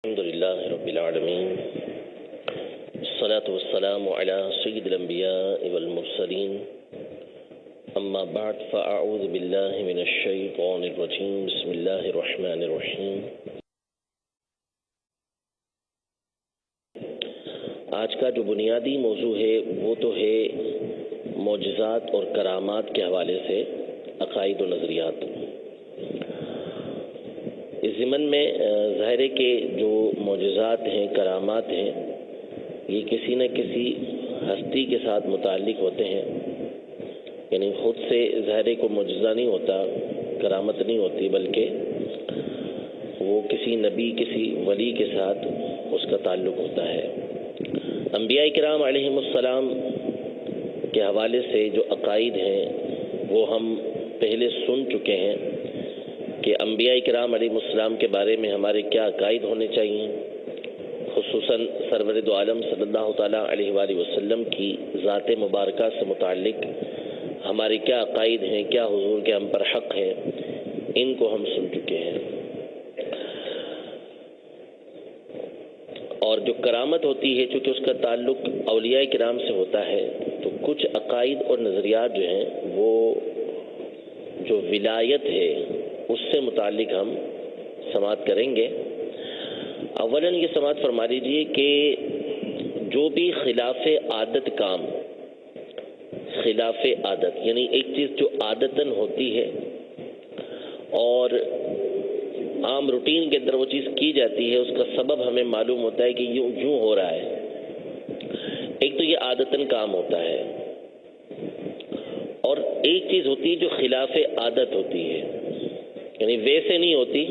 الحمد لله رب العالمين الصلاة والسلام على سيد الأنبياء والمرسلين أما بعد فأعوذ بالله من الشيطان الرجيم بسم الله الرحمن الرحيم۔ آج کا جو بنیادی موضوع ہے وہ تو ہے معجزات اور کرامات کے حوالے سے عقائد و نظریات۔ اس ضمن میں ظاہر ہے کہ جو معجزات ہیں، کرامات ہیں، یہ کسی نہ کسی ہستی کے ساتھ متعلق ہوتے ہیں، یعنی خود سے ظاہر ہے کوئی معجزہ نہیں ہوتا، کرامت نہیں ہوتی، بلکہ وہ کسی نبی، کسی ولی کے ساتھ اس کا تعلق ہوتا ہے۔ انبیاء کرام علیہم السلام کے حوالے سے جو عقائد ہیں وہ ہم پہلے سن چکے ہیں کہ انبیاء کرام علیہ السلام کے بارے میں ہمارے کیا عقائد ہونے چاہیے، خصوصاً سرور دو عالم صلی اللہ تعالیٰ علیہ وآلہ وسلم کی ذات مبارکہ سے متعلق ہمارے کیا عقائد ہیں، کیا حضور کے ہم پر حق ہیں، ان کو ہم سن چکے ہیں۔ اور جو کرامت ہوتی ہے، چونکہ اس کا تعلق اولیاء کرام سے ہوتا ہے، تو کچھ عقائد اور نظریات جو ہیں وہ جو ولایت ہے اس سے متعلق ہم سماعت کریں گے۔ اولاً یہ سماعت فرما لیجیے کہ جو بھی خلاف عادت کام، خلاف عادت یعنی ایک چیز جو عادتاً ہوتی ہے اور عام روٹین کے اندر وہ چیز کی جاتی ہے، اس کا سبب ہمیں معلوم ہوتا ہے کہ یوں ہو رہا ہے۔ ایک تو یہ عادتاً کام ہوتا ہے، اور ایک چیز ہوتی ہے جو خلاف عادت ہوتی ہے، یعنی ویسے نہیں ہوتی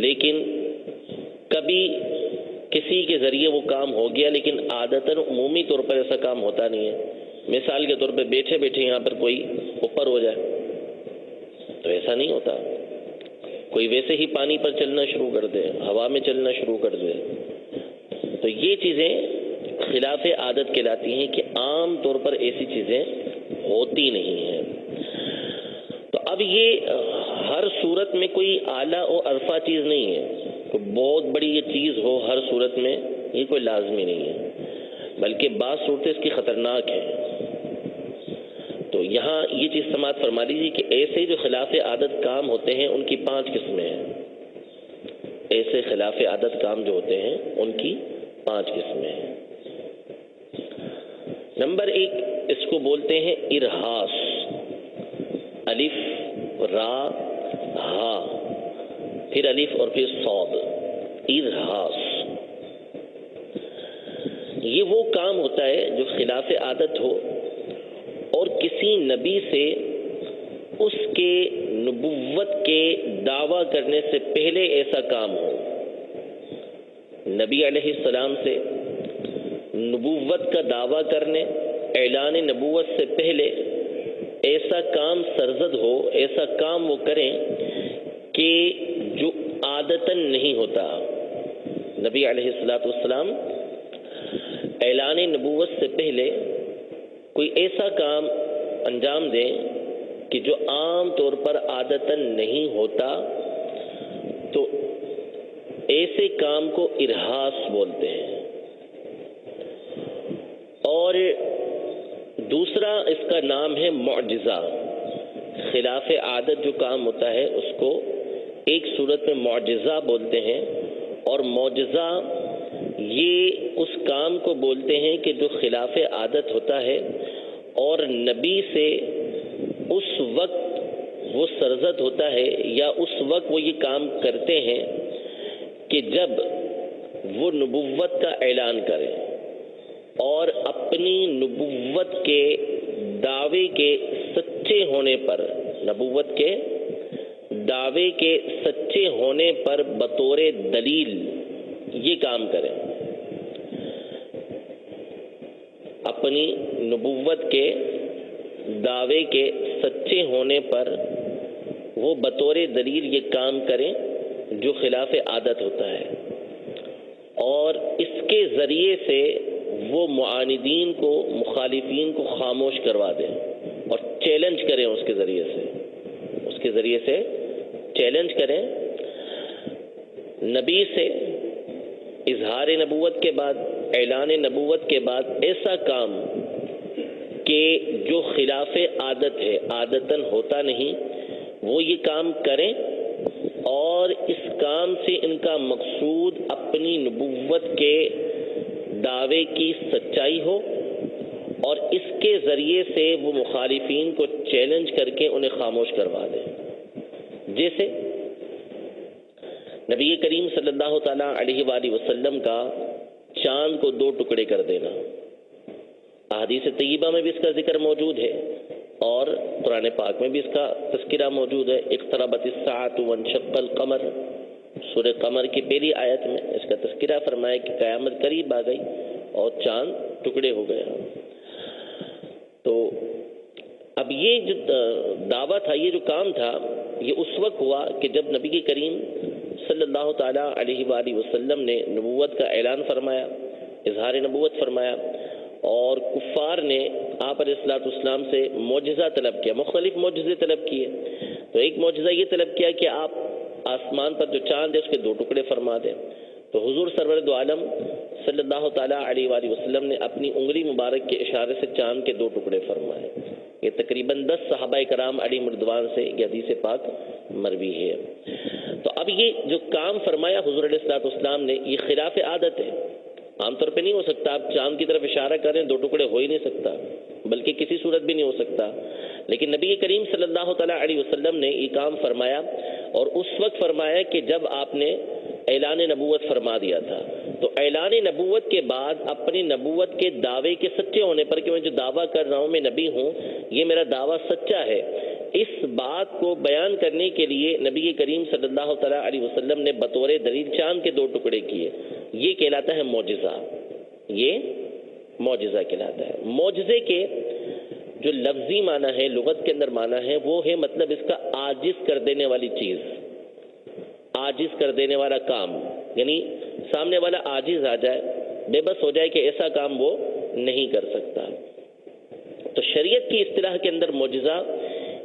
لیکن کبھی کسی کے ذریعے وہ کام ہو گیا، لیکن عادتاً عمومی طور پر ایسا کام ہوتا نہیں ہے۔ مثال کے طور پہ بیٹھے بیٹھے یہاں پر کوئی اوپر ہو جائے تو ایسا نہیں ہوتا، کوئی ویسے ہی پانی پر چلنا شروع کر دے، ہوا میں چلنا شروع کر دے، تو یہ چیزیں خلاف عادت کہلاتی ہیں کہ عام طور پر ایسی چیزیں ہوتی نہیں ہیں۔ تو اب یہ ہر صورت میں کوئی اعلیٰ و عرفہ چیز نہیں ہے، کوئی بہت بڑی یہ چیز ہو ہر صورت میں، یہ کوئی لازمی نہیں ہے، بلکہ بعض صورتیں اس کی خطرناک ہیں۔ تو یہاں یہ چیز سماعت فرما لیجیے کہ ایسے جو خلاف عادت کام ہوتے ہیں ان کی 5 قسمیں ہیں۔ ایسے خلاف عادت کام جو ہوتے ہیں ان کی 5 قسمیں ہیں۔ نمبر 1 اس کو بولتے ہیں ارہاس، الف را ہا پھر الف اور پھر صاد، ارہاس۔ یہ وہ کام ہوتا ہے جو خلاف عادت ہو اور کسی نبی سے اس کے نبوت کے دعویٰ کرنے سے پہلے ایسا کام ہو۔ نبی علیہ السلام سے نبوت کا دعویٰ کرنے، اعلان نبوت سے پہلے ایسا کام سرزد ہو، ایسا کام وہ کریں کہ جو عادتاً نہیں ہوتا۔ نبی علیہ السلام اعلان نبوت سے پہلے کوئی ایسا کام انجام دیں کہ جو عام طور پر عادتاً نہیں ہوتا، تو ایسے کام کو ارہاس بولتے ہیں۔ اور دوسرا اس کا نام ہے معجزہ۔ خلاف عادت جو کام ہوتا ہے اس کو ایک صورت میں معجزہ بولتے ہیں، اور معجزہ یہ اس کام کو بولتے ہیں کہ جو خلاف عادت ہوتا ہے اور نبی سے اس وقت وہ سرزد ہوتا ہے یا اس وقت وہ یہ کام کرتے ہیں کہ جب وہ نبوت کا اعلان کریں اور اپنی نبوت کے دعوے کے سچے ہونے پر، نبوت کے دعوے کے سچے ہونے پر بطور دلیل یہ کام کریں۔ اپنی نبوت کے دعوے کے سچے ہونے پر وہ بطور دلیل یہ کام کریں جو خلاف عادت ہوتا ہے، اور اس کے ذریعے سے وہ معاندین کو، مخالفین کو خاموش کروا دیں اور چیلنج کریں، اس کے ذریعے سے چیلنج کریں نبی سے اظہار نبوت کے بعد، اعلان نبوت کے بعد ایسا کام کہ جو خلاف عادت ہے، عادتاً ہوتا نہیں، وہ یہ کام کریں اور اس کام سے ان کا مقصود اپنی نبوت کے دعوے کی سچائی ہو اور اس کے ذریعے سے وہ مخالفین کو چیلنج کر کے انہیں خاموش کروا دیں. جیسے نبی کریم صلی اللہ تعالیٰ علیہ وآلہ وسلم کا چاند کو 2 ٹکڑے کر دینا. احادیث طیبہ میں بھی اس کا ذکر موجود ہے اور قرآن پاک میں بھی اس کا تذکرہ موجود ہے. اقتربت الساعۃ وانشق القمر، سورہ قمر کی پہلی آیت میں اس کا تذکرہ فرمایا کہ قیامت قریب آ گئی اور چاند ٹکڑے ہو گیا. تو اب یہ جو دعویٰ تھا، یہ جو کام تھا، یہ اس وقت ہوا کہ جب نبی کریم صلی اللہ تعالیٰ علیہ وآلہ وسلم نے نبوت کا اعلان فرمایا، اظہار نبوت فرمایا، اور کفار نے آپ علیہ الصلوۃ والسلام سے معجزہ طلب کیا، مختلف معجزے طلب کیے. تو ایک معجزہ یہ طلب کیا کہ آپ آسمان پر جو چاند ہے اس کے 2 ٹکڑے فرما دیں. تو حضور سرور دو عالم صلی اللہ تعالیٰ علیہ وآلہ وسلم نے اپنی انگلی مبارک کے اشارے سے چاند کے 2 ٹکڑے فرمائے. یہ تقریباً 10 صحابہ کرام علیہ رضوان سے یہ حدیث پاک مروی ہے. تو اب یہ جو کام فرمایا حضور علیہ الصلوۃ والسلام نے، یہ خلاف عادت ہے. عام طور پہ نہیں ہو سکتا، آپ چاند کی طرف اشارہ کریں 2 ٹکڑے ہو ہی نہیں سکتا، بلکہ کسی صورت بھی نہیں ہو سکتا. لیکن نبی کریم صلی اللہ تعالیٰ علیہ وسلم نے یہ کام فرمایا اور اس وقت فرمایا کہ جب آپ نے اعلان نبوت فرما دیا تھا. تو اعلان نبوت کے بعد اپنی نبوت کے دعوے کے سچے ہونے پر کہ میں جو دعویٰ کر رہا ہوں میں نبی ہوں، یہ میرا دعویٰ سچا ہے، اس بات کو بیان کرنے کے لیے نبی کریم صلی اللہ تعالیٰ علیہ وسلم نے بطور دلیل چاند کے 2 ٹکڑے کیے. یہ کہلاتا ہے معجزہ، یہ معجزہ کہلاتا ہے. معجزے کے جو لفظی معنی ہے، لغت کے اندر معنی ہے، وہ ہے مطلب اس کا عاجز کر دینے والی چیز، عاجز کر دینے والا کام. یعنی سامنے والا عاجز آ جائے، بے بس ہو جائے کہ ایسا کام وہ نہیں کر سکتا. تو شریعت کی اصطلاح کے اندر معجزہ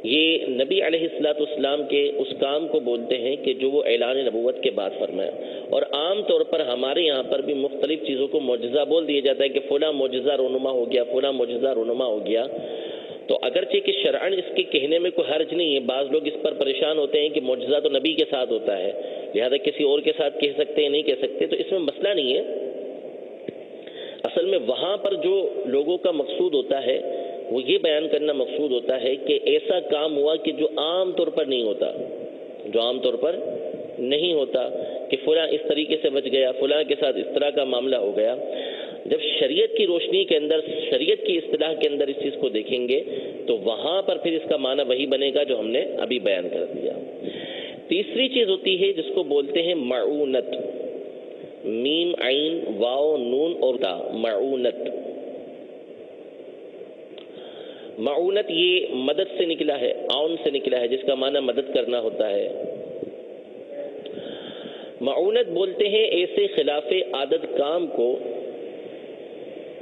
یہ نبی علیہ الصلوۃ والسلام کے اس کام کو بولتے ہیں کہ جو وہ اعلان نبوت کے بعد فرمایا. اور عام طور پر ہمارے یہاں پر بھی مختلف چیزوں کو معجزہ بول دیا جاتا ہے کہ فلاں معجزہ رونما ہو گیا، فلاں معجزہ رونما ہو گیا. تو اگرچہ کہ شرعاً اس کے کہنے میں کوئی حرج نہیں ہے، بعض لوگ اس پر پریشان ہوتے ہیں کہ معجزہ تو نبی کے ساتھ ہوتا ہے، لہذا کسی اور کے ساتھ کہہ سکتے ہیں نہیں کہہ سکتے. تو اس میں مسئلہ نہیں ہے. اصل میں وہاں پر جو لوگوں کا مقصود ہوتا ہے وہ یہ بیان کرنا مقصود ہوتا ہے کہ ایسا کام ہوا کہ جو عام طور پر نہیں ہوتا، جو عام طور پر نہیں ہوتا، کہ فلاں اس طریقے سے بچ گیا، فلاں کے ساتھ اس طرح کا معاملہ ہو گیا. جب شریعت کی روشنی کے اندر، شریعت کی اصطلاح کے اندر اس چیز کو دیکھیں گے تو وہاں پر پھر اس کا معنی وہی بنے گا جو ہم نے ابھی بیان کر دیا. تیسری چیز ہوتی ہے جس کو بولتے ہیں معونت، میم عین واو نون اور تا، معونت. معونت یہ مدد سے نکلا ہے، عون سے نکلا ہے، جس کا معنی مدد کرنا ہوتا ہے. معونت بولتے ہیں ایسے خلاف عادت کام کو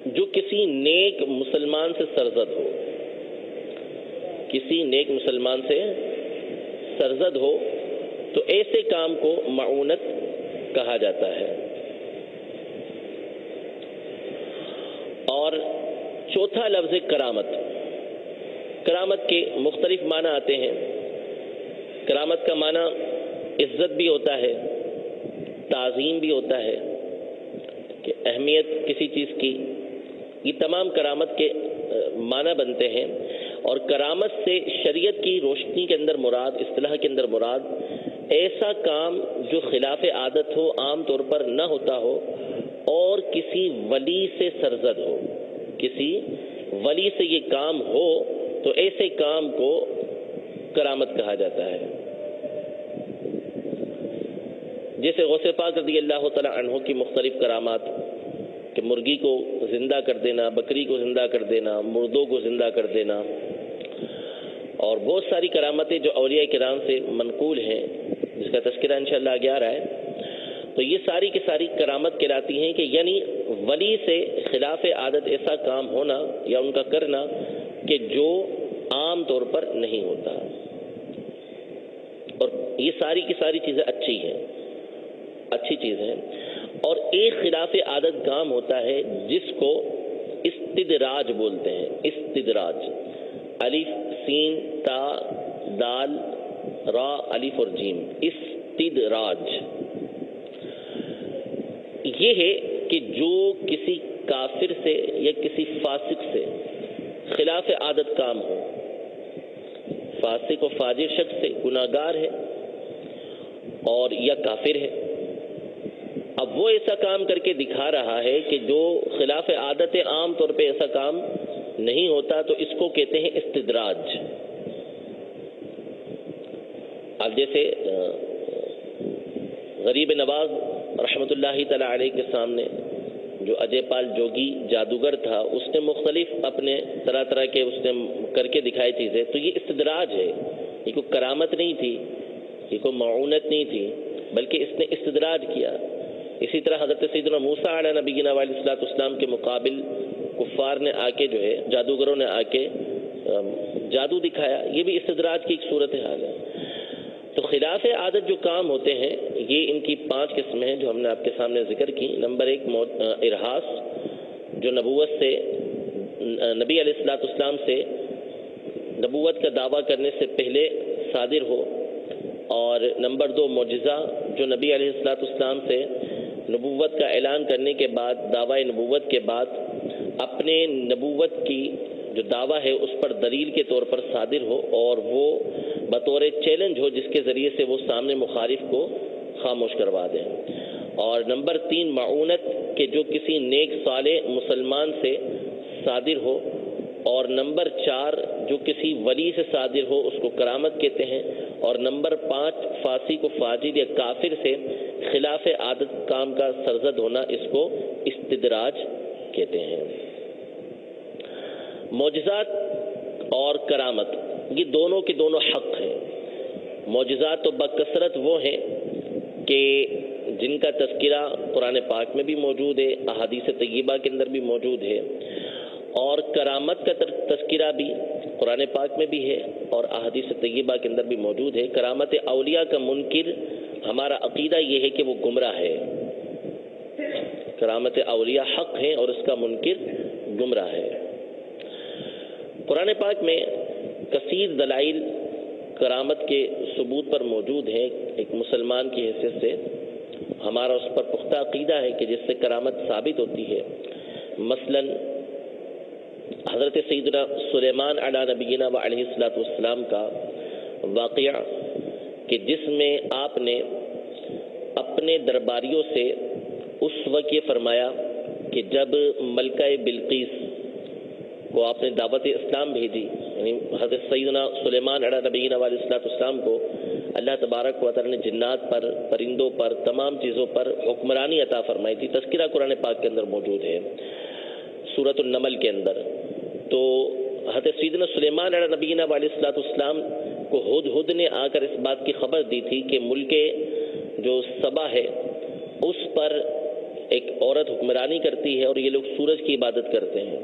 جو کسی نیک مسلمان سے سرزد ہو، کسی نیک مسلمان سے سرزد ہو تو ایسے کام کو معونت کہا جاتا ہے. اور چوتھا لفظ ہے کرامت. کرامت کے مختلف معنی آتے ہیں. کرامت کا معنی عزت بھی ہوتا ہے، تعظیم بھی ہوتا ہے، کہ اہمیت کسی چیز کی. یہ تمام کرامت کے معنی بنتے ہیں. اور کرامت سے شریعت کی روشنی کے اندر مراد، اصطلاح کے اندر مراد ایسا کام جو خلاف عادت ہو، عام طور پر نہ ہوتا ہو اور کسی ولی سے سرزد ہو. کسی ولی سے یہ کام ہو تو ایسے کام کو کرامت کہا جاتا ہے. جیسے غوث پاک رضی اللہ تعالی عنہ کی مختلف کرامات، کہ مرغی کو زندہ کر دینا، بکری کو زندہ کر دینا، مردوں کو زندہ کر دینا، اور بہت ساری کرامتیں جو اولیاء کرام سے منقول ہیں جس کا تذکرہ انشاءاللہ آگے آ رہا ہے. تو یہ ساری کی ساری کرامت کہلاتی ہیں کہ یعنی ولی سے خلاف عادت ایسا کام ہونا یا ان کا کرنا کہ جو عام طور پر نہیں ہوتا. اور یہ ساری کی ساری چیزیں اچھی ہیں، اچھی چیز ہیں. اور ایک خلاف عادت کام ہوتا ہے جس کو استدراج بولتے ہیں. استدراج، الف سین تا دال را الف اور جیم. استدراج یہ ہے کہ جو کسی کافر سے یا کسی فاسق سے خلاف عادت کام ہو. فاسق و فاجر شخص سے گناہگار ہے اور یا کافر ہے، اب وہ ایسا کام کر کے دکھا رہا ہے کہ جو خلاف عادت عام طور پہ ایسا کام نہیں ہوتا، تو اس کو کہتے ہیں استدراج. اب جیسے غریب نواز رحمۃ اللہ تعالی علیہ کے سامنے جو اجے پال جوگی جادوگر تھا، اس نے مختلف اپنے طرح طرح کے اس نے کر کے دکھائی چیزیں، تو یہ استدراج ہے. یہ کوئی کرامت نہیں تھی، یہ کوئی معونت نہیں تھی، بلکہ اس نے استدراج کیا. اسی طرح حضرت سیدنا موسیٰ علیہ نبینا علیہ الصلوۃ والسلام کے مقابل کفار نے آ کے جو ہے جادوگروں نے آ کے جادو دکھایا، یہ بھی استدراج کی ایک صورت حال ہے. تو خلاف عادت جو کام ہوتے ہیں یہ ان کی 5 قسمیں ہیں جو ہم نے آپ کے سامنے ذکر کی. نمبر 1 ارہاس، جو نبوت سے نبی علیہ الصلوۃ والسلام سے نبوت کا دعویٰ کرنے سے پہلے صادر ہو. اور نمبر 2 معجزہ، جو نبی علیہ الصلوۃ والسلام سے نبوت کا اعلان کرنے کے بعد، دعوی نبوت کے بعد اپنے نبوت کی جو دعویٰ ہے اس پر دلیل کے طور پر صادر ہو اور وہ بطور چیلنج ہو جس کے ذریعے سے وہ سامنے مخالف کو خاموش کروا دیں. اور نمبر 3 معونت، کہ جو کسی نیک صالح مسلمان سے صادر ہو. اور نمبر 4 جو کسی ولی سے صادر ہو اس کو کرامت کہتے ہیں. اور نمبر 5 فاسق و فاجر یا کافر سے خلاف عادت کام کا سرزد ہونا، اس کو استدراج کہتے ہیں. معجزات اور کرامت یہ دونوں کے دونوں حق ہیں. معجزات تو بکثرت وہ ہیں کہ جن کا تذکرہ قرآن پاک میں بھی موجود ہے، احادیث طیبہ کے اندر بھی موجود ہے. اور کرامت کا تذکرہ بھی قرآن پاک میں بھی ہے اور احادیث طیبہ کے اندر بھی موجود ہے. کرامت اولیاء کا منکر، ہمارا عقیدہ یہ ہے کہ وہ گمراہ ہے. کرامت اولیاء حق ہے اور اس کا منکر گمراہ ہے. قرآن پاک میں کثیر دلائل کرامت کے ثبوت پر موجود ہیں. ایک مسلمان کی حیثیت سے ہمارا اس پر پختہ عقیدہ ہے کہ جس سے کرامت ثابت ہوتی ہے. مثلا حضرت سیدنا سلیمان علیہ نبینا و علیہ الصلوۃ والسلام کا واقعہ کہ جس میں آپ نے اپنے درباریوں سے اس وقت یہ فرمایا کہ جب ملکہ بلقیس کو آپ نے دعوت اسلام بھیجی، یعنی حضرت سیدنا سلیمان علیہ نبینا علیہ الصلوۃ والسلام کو اللہ تبارک و تعالی نے جنات پر، پرندوں پر، تمام چیزوں پر حکمرانی عطا فرمائی تھی. تذکرہ قرآن پاک کے اندر موجود ہے سورۃ النمل کے اندر. تو حضرت سیدنا سلیمان علیہ نبینا علیہ الصلوۃ والسلام کو ہدہد نے آ کر اس بات کی خبر دی تھی کہ ملک جو سبا ہے اس پر ایک عورت حکمرانی کرتی ہے اور یہ لوگ سورج کی عبادت کرتے ہیں.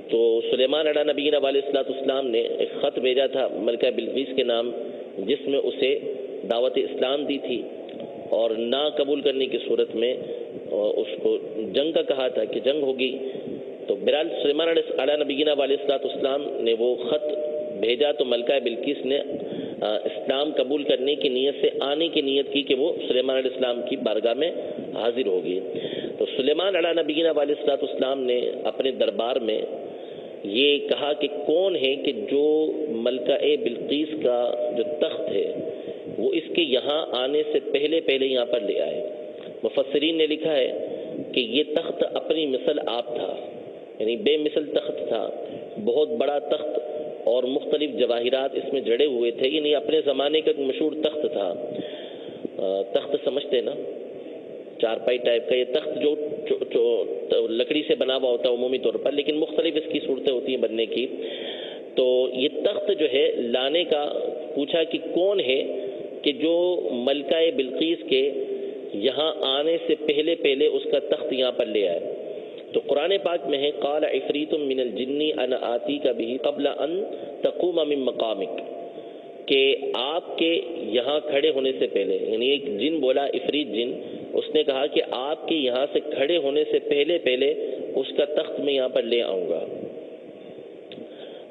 تو سلیمان علیہ نبینا علیہ الصلوۃ والسلام نے ایک خط بھیجا تھا ملکہ بلقیس کے نام، جس میں اسے دعوت اسلام دی تھی اور نہ قبول کرنے کی صورت میں اس کو جنگ کا کہا تھا کہ جنگ ہوگی. تو بہرحال سلیمان علیہ نبینا علیہ الصلوۃ والسلام نے وہ خط بھیجا تو ملکہ بلقیس نے اسلام قبول کرنے کی نیت سے آنے کی نیت کی کہ وہ سلیمان علیہ السلام کی بارگاہ میں حاضر ہوگی. تو سلیمان علیہ نبینا علیہ الصلوۃ والسلام نے اپنے دربار میں یہ کہا کہ کون ہے کہ جو ملکہ بلقیس کا جو تخت ہے وہ اس کے یہاں آنے سے پہلے یہاں پر لے آئے. مفسرین نے لکھا ہے کہ یہ تخت اپنی مثل آپ تھا، یعنی بے مثل تخت تھا، بہت بڑا تخت اور مختلف جواہرات اس میں جڑے ہوئے تھے. یعنی اپنے زمانے کا ایک مشہور تخت تھا. تخت سمجھتے نا، چارپائی ٹائپ کا یہ تخت جو لکڑی سے بنا ہوا ہوتا ہے عمومی طور پر، لیکن مختلف اس کی صورتیں ہوتی ہیں بننے کی. تو یہ تخت جو ہے لانے کا پوچھا کہ کون ہے کہ جو ملکہ بلقیس کے یہاں آنے سے پہلے اس کا تخت یہاں پر لے آئے. تو قرآن پاک میں ہے قال عفریت من الجن انا آتیک بہ قبل ان تقوم من مقامک، کہ آپ کے یہاں کھڑے ہونے سے پہلے، یعنی ایک جن بولا، عفریت جن اس نے کہا کہ آپ کے یہاں سے کھڑے ہونے سے پہلے پہلے اس کا تخت میں یہاں پر لے آؤں گا۔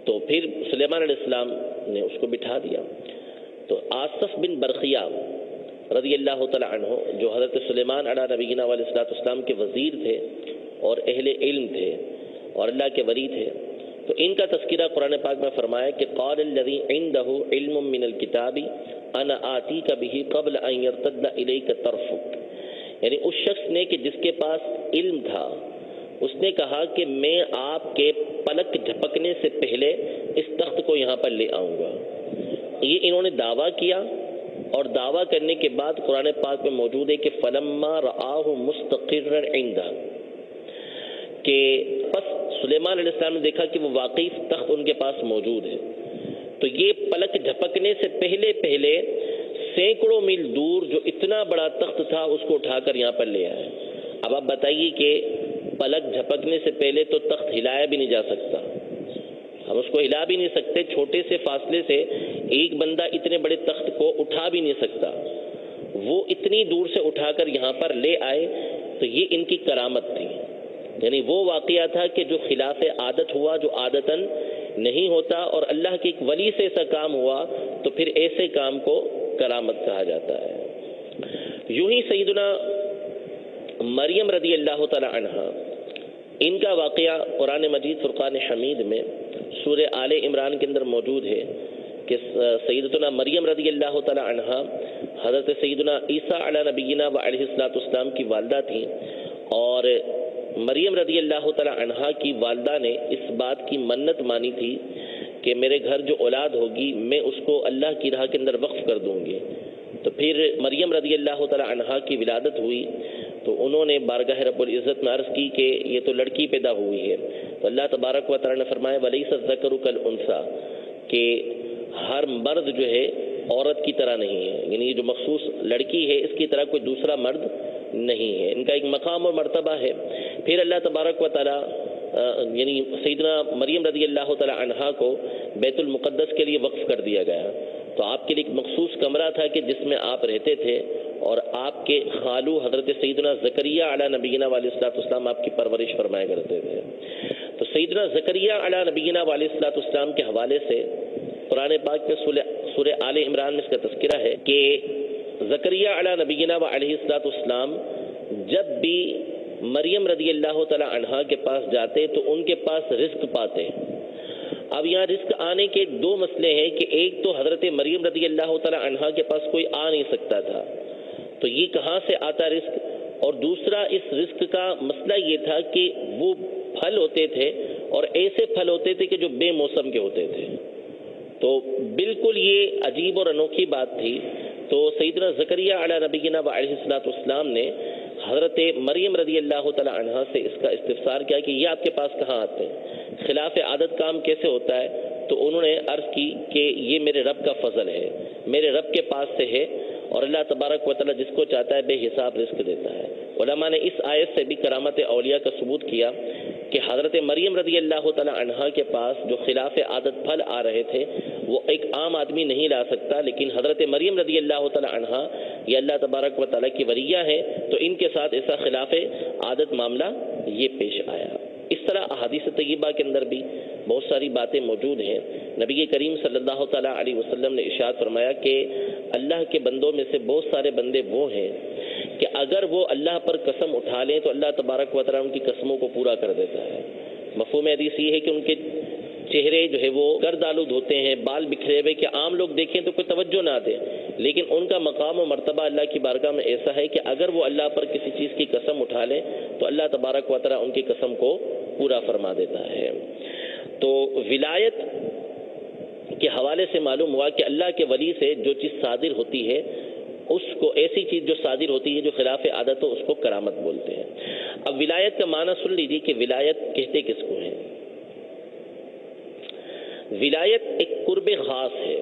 تو پھر سلیمان علیہ السلام نے اس کو بٹھا دیا۔ تو آصف بن برقیہ رضی اللہ تعالیٰ عنہ جو حضرت سلیمان علیہ نبینا علیہ السلام کے وزیر تھے اور اہل علم تھے اور اللہ کے ولی تھے، تو ان کا تذکرہ قرآن پاک میں فرمایا کہ قال الذی عنده علم من الکتاب انا آتیک بہ قبل ان یرتد الیک طرفک، یعنی اس شخص نے کہ جس کے پاس علم تھا، اس نے کہا کہ میں آپ کے پلک جھپکنے سے پہلے اس تخت کو یہاں پر لے آؤں گا۔ یہ انہوں نے دعویٰ کیا، اور دعویٰ کرنے کے بعد قرآن پاک میں موجود ہے کہ فلما رآہ مستقرا عندہ، کہ پس سلیمان علیہ السلام نے دیکھا کہ وہ واقعی تخت ان کے پاس موجود ہے، تو یہ پلک جھپکنے سے پہلے پہلے سینکڑوں میل دور جو اتنا بڑا تخت تھا اس کو اٹھا کر یہاں پر لے آئے۔ اب آپ بتائیے کہ پلک جھپکنے سے پہلے تو تخت ہلایا بھی نہیں جا سکتا، ہم اس کو ہلا بھی نہیں سکتے، چھوٹے سے فاصلے سے ایک بندہ اتنے بڑے تخت کو اٹھا بھی نہیں سکتا، وہ اتنی دور سے اٹھا کر یہاں پر لے آئے، تو یہ ان کی کرامت تھی۔ یعنی وہ واقعہ تھا کہ جو خلاف عادت ہوا، جو عادتاً نہیں ہوتا، اور اللہ کے ایک ولی سے ایسا کام ہوا تو پھر ایسے کام کو کرامت کہا جاتا ہے۔ یوں ہی سیدنا مریم رضی اللہ تعالی عنہا، ان کا واقعہ قرآن مجید فرقان حمید میں سورہ آل عمران کے اندر موجود ہے کہ سیدتنا مریم رضی اللہ تعالی عنہا حضرت سیدنا عیسیٰ علیہ نبینا و علیہ السلام کی والدہ تھیں، اور مریم رضی اللہ تعالی عنہا کی والدہ نے اس بات کی منت مانی تھی کہ میرے گھر جو اولاد ہوگی میں اس کو اللہ کی راہ کے اندر وقف کر دوں گی۔ تو پھر مریم رضی اللہ تعالی عنہا کی ولادت ہوئی تو انہوں نے بارگاہ رب العزت میں عرض کی کہ یہ تو لڑکی پیدا ہوئی ہے، تو اللہ تبارک و تعالی نے فرمایا وَلَيْسَ الذَّكَرُ كَالْأُنثَىٰ، کہ ہر مرد جو ہے عورت کی طرح نہیں ہے، یعنی یہ جو مخصوص لڑکی ہے اس کی طرح کوئی دوسرا مرد نہیں ہے، ان کا ایک مقام اور مرتبہ ہے۔ پھر اللہ تبارک و تعالی یعنی سیدنا مریم رضی اللہ تعالی عنہا کو بیت المقدس کے لیے وقف کر دیا گیا، تو آپ کے لیے ایک مخصوص کمرہ تھا کہ جس میں آپ رہتے تھے، اور آپ کے خالو حضرت سیدنا زکریا علیہ نبینا علیہ السلام آپ کی پرورش فرمایا کرتے تھے۔ تو سیدنا زکریا علیہ نبینا علیہ السلام کے حوالے سے قرآن پاک میں سورہ آل عمران میں اس کا تذکرہ ہے کہ زکریا علیہ نبینا علیہ السلام جب بھی مریم رضی اللہ تعالی عنہا کے پاس جاتے تو ان کے پاس رزق پاتے۔ اب یہاں رزق آنے کے دو مسئلے ہیں کہ ایک تو حضرت مریم رضی اللہ تعالی عنہا کے پاس کوئی آ نہیں سکتا تھا، تو یہ کہاں سے آتا رزق، اور دوسرا اس رزق کا مسئلہ یہ تھا کہ وہ پھل ہوتے تھے اور ایسے پھل ہوتے تھے کہ جو بے موسم کے ہوتے تھے، تو بالکل یہ عجیب اور انوکھی بات تھی۔ تو سیدنا زکریا علیہ نبینا علیہ السلام نے حضرت مریم رضی اللہ تعالی عنہا سے اس کا استفسار کیا کہ یہ آپ کے پاس کہاں آتے ہیں، خلاف عادت کام کیسے ہوتا ہے؟ تو انہوں نے عرض کی کہ یہ میرے رب کا فضل ہے، میرے رب کے پاس سے ہے، اور اللہ تبارک و تعالی جس کو چاہتا ہے بے حساب رزق دیتا ہے۔ علماء نے اس آیت سے بھی کرامت اولیاء کا ثبوت کیا کہ حضرت مریم رضی اللہ تعالی عنہا کے پاس جو خلاف عادت پھل آ رہے تھے وہ ایک عام آدمی نہیں لا سکتا، لیکن حضرت مریم رضی اللہ تعالی عنہا یہ اللہ تبارک و تعالی کی ولیہ ہے، تو ان کے ساتھ ایسا خلاف عادت معاملہ یہ پیش آیا۔ اس طرح احادیث طیبہ کے اندر بھی بہت ساری باتیں موجود ہیں۔ نبی کریم صلی اللہ تعالیٰ علیہ وسلم نے ارشاد فرمایا کہ اللہ کے بندوں میں سے بہت سارے بندے وہ ہیں کہ اگر وہ اللہ پر قسم اٹھا لیں تو اللہ تبارک و تعالیٰ ان کی قسموں کو پورا کر دیتا ہے۔ مفہوم حدیث یہ ہے کہ ان کے چہرے جو ہے وہ گرد آلود ہوتے ہیں، بال بکھرے ہوئے، کہ عام لوگ دیکھیں تو کوئی توجہ نہ دیں، لیکن ان کا مقام و مرتبہ اللہ کی بارگاہ میں ایسا ہے کہ اگر وہ اللہ پر کسی چیز کی قسم اٹھا لیں تو اللہ تبارک و تعالیٰ ان کی قسم کو پورا فرما دیتا ہے۔ تو ولایت کے حوالے سے معلوم ہوا کہ اللہ کے ولی سے جو چیز صادر ہوتی ہے اس کو، ایسی چیز جو صادر ہوتی ہے جو خلاف عادت ہو، اس کو کرامت بولتے ہیں۔ اب ولایت کا معنی سن لیجیے کہ ولایت کہتے کس کو ہے۔ ولایت ایک قرب خاص ہے،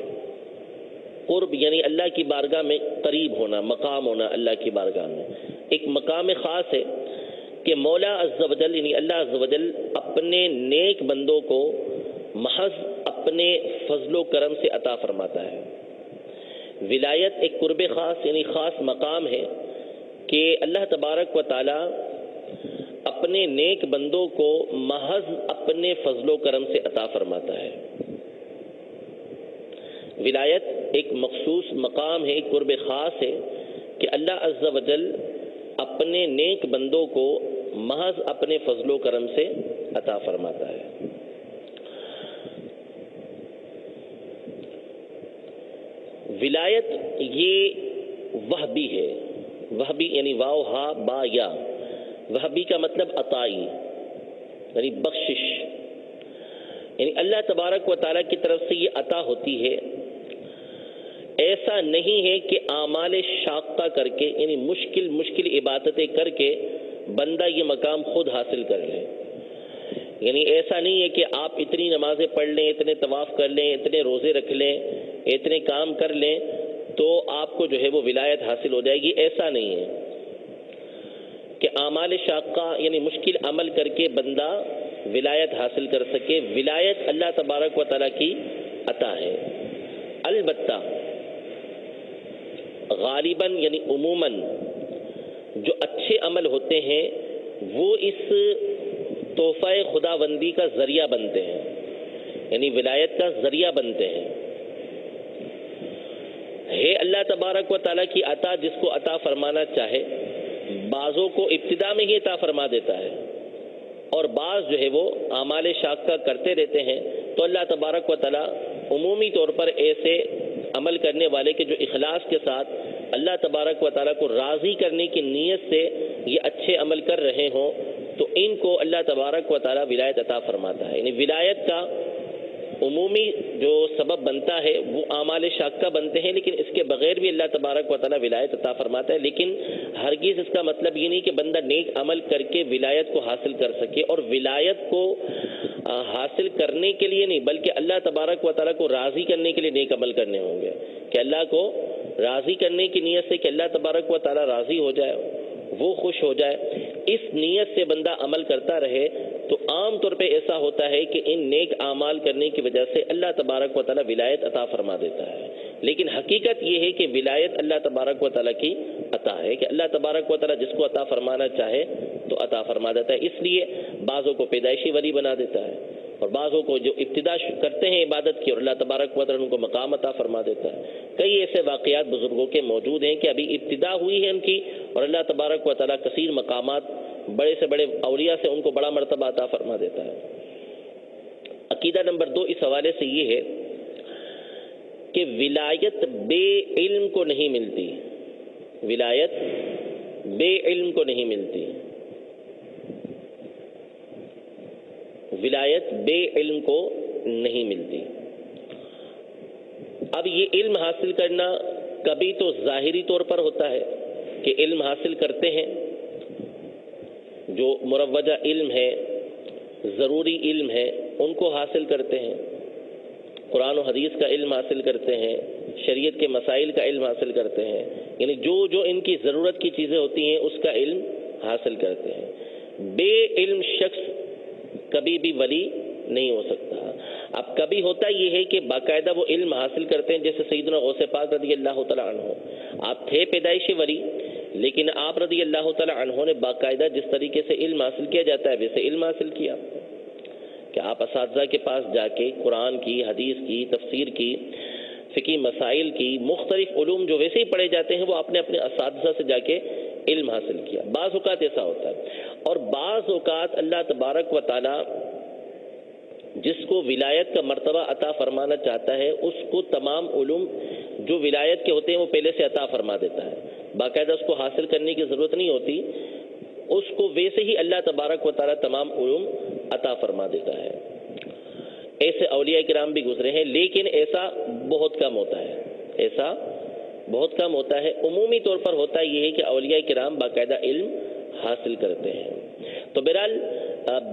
قرب یعنی اللہ کی بارگاہ میں قریب ہونا، مقام ہونا اللہ کی بارگاہ میں، ایک مقام خاص ہے کہ مولا عز و جل یعنی اللہ عز و جل اپنے نیک بندوں کو محض اپنے فضل و کرم سے عطا فرماتا ہے۔ ولایت ایک قرب خاص یعنی خاص مقام ہے کہ اللہ تبارک و تعالی اپنے نیک بندوں کو محض اپنے فضل و کرم سے عطا فرماتا ہے۔ ولایت ایک مخصوص مقام ہے، ایک قرب خاص ہے کہ اللہ عز و جل اپنے نیک بندوں کو محض اپنے فضل و کرم سے عطا فرماتا ہے۔ ولایت یہ وہبی ہے، وہبی یعنی واو ہا با یا، وہبی کا مطلب عطائی یعنی بخشش، یعنی اللہ تبارک و تعالیٰ کی طرف سے یہ عطا ہوتی ہے۔ ایسا نہیں ہے کہ اعمال شاقہ کر کے یعنی مشکل عبادتیں کر کے بندہ یہ مقام خود حاصل کر لے، یعنی ایسا نہیں ہے کہ آپ اتنی نمازیں پڑھ لیں، اتنے طواف کر لیں، اتنے روزے رکھ لیں، اتنے کام کر لیں تو آپ کو جو ہے وہ ولایت حاصل ہو جائے گی۔ ایسا نہیں ہے کہ اعمال شاقہ یعنی مشکل عمل کر کے بندہ ولایت حاصل کر سکے۔ ولایت اللہ تبارک و تعالیٰ کی عطا ہے۔ البتہ غالباً یعنی عموماً جو اچھے عمل ہوتے ہیں وہ اس تحفہ خداوندی کا ذریعہ بنتے ہیں، یعنی ولایت کا ذریعہ بنتے ہیں۔ ہے اللہ تبارک و تعالیٰ کی عطا، جس کو عطا فرمانا چاہے بعضوں کو ابتدا میں ہی عطا فرما دیتا ہے، اور بعض جو ہے وہ اعمال شاقہ کرتے رہتے ہیں، تو اللہ تبارک و تعالیٰ عمومی طور پر ایسے عمل کرنے والے کے جو اخلاص کے ساتھ اللہ تبارک و تعالیٰ کو راضی کرنے کی نیت سے یہ اچھے عمل کر رہے ہوں تو ان کو اللہ تبارک و تعالیٰ ولایت عطا فرماتا ہے۔ یعنی ولایت کا عمومی جو سبب بنتا ہے وہ اعمال شاقہ بنتے ہیں، لیکن اس کے بغیر بھی اللہ تبارک و تعالیٰ ولایت عطا فرماتا ہے۔ لیکن ہرگز اس کا مطلب یہ نہیں کہ بندہ نیک عمل کر کے ولایت کو حاصل کر سکے، اور ولایت کو حاصل کرنے کے لیے نہیں بلکہ اللہ تبارک و تعالیٰ کو راضی کرنے کے لیے نیک عمل کرنے ہوں گے، کہ اللہ کو راضی کرنے کی نیت سے کہ اللہ تبارک و تعالیٰ راضی ہو جائے، وہ خوش ہو جائے، اس نیت سے بندہ عمل کرتا رہے تو عام طور پہ ایسا ہوتا ہے کہ ان نیک اعمال کرنے کی وجہ سے اللہ تبارک و تعالیٰ ولایت عطا فرما دیتا ہے۔ لیکن حقیقت یہ ہے کہ ولایت اللہ تبارک و تعالیٰ کی عطا ہے، کہ اللہ تبارک و تعالیٰ جس کو عطا فرمانا چاہے تو عطا فرما دیتا ہے۔ اس لیے بعضوں کو پیدائشی ولی بنا دیتا ہے، اور بعضوں کو جو ابتدا کرتے ہیں عبادت کی اور اللہ تبارک و تعالیٰ ان کو مقام عطا فرما دیتا ہے۔ کئی ایسے واقعات بزرگوں کے موجود ہیں کہ ابھی ابتدا ہوئی ہے ان کی، اور اللہ تبارک و تعالیٰ کثیر مقامات بڑے سے بڑے اولیاء سے ان کو بڑا مرتبہ عطا فرما دیتا ہے۔ عقیدہ نمبر 2 اس حوالے سے یہ ہے کہ ولایت بے علم کو نہیں ملتی، ولایت بے علم کو نہیں ملتی، ولایت بے علم کو نہیں ملتی۔ اب یہ علم حاصل کرنا کبھی تو ظاہری طور پر ہوتا ہے کہ علم حاصل کرتے ہیں، جو مروجہ علم ہے، ضروری علم ہے، ان کو حاصل کرتے ہیں، قرآن و حدیث کا علم حاصل کرتے ہیں، شریعت کے مسائل کا علم حاصل کرتے ہیں، یعنی جو ان کی ضرورت کی چیزیں ہوتی ہیں اس کا علم حاصل کرتے ہیں۔ بے علم شخص کبھی بھی ولی نہیں ہو سکتا۔ اب کبھی ہوتا یہ ہے کہ باقاعدہ وہ علم حاصل کرتے ہیں، جیسے سیدنا غوث پاک رضی اللہ تعالیٰ عنہ، آپ تھے پیدائشی ولی، لیکن آپ رضی اللہ تعالیٰ عنہ نے باقاعدہ جس طریقے سے علم حاصل کیا جاتا ہے ویسے علم حاصل کیا، کہ آپ اساتذہ کے پاس جا کے قرآن کی، حدیث کی، تفسیر کی، فقہی مسائل کی، مختلف علوم جو ویسے ہی پڑھے جاتے ہیں وہ آپ نے اپنے اساتذہ سے جا کے علم حاصل کیا۔ بعض اوقات ایسا ہوتا ہے، اور بعض اوقات اللہ تبارک و تعالیٰ جس کو ولایت کا مرتبہ عطا فرمانا چاہتا ہے اس کو تمام علوم جو ولایت کے ہوتے ہیں وہ پہلے سے عطا فرما دیتا ہے، باقاعدہ اس کو حاصل کرنے کی ضرورت نہیں ہوتی، اس کو ویسے ہی اللہ تبارک و تعالیٰ تمام علوم عطا فرما دیتا ہے۔ ایسے اولیاء کرام بھی گزرے ہیں، لیکن ایسا بہت کم ہوتا ہے، ایسا بہت کم ہوتا ہے۔ عمومی طور پر ہوتا یہ ہے کہ اولیاء کرام باقاعدہ علم حاصل کرتے ہیں۔ تو بہرحال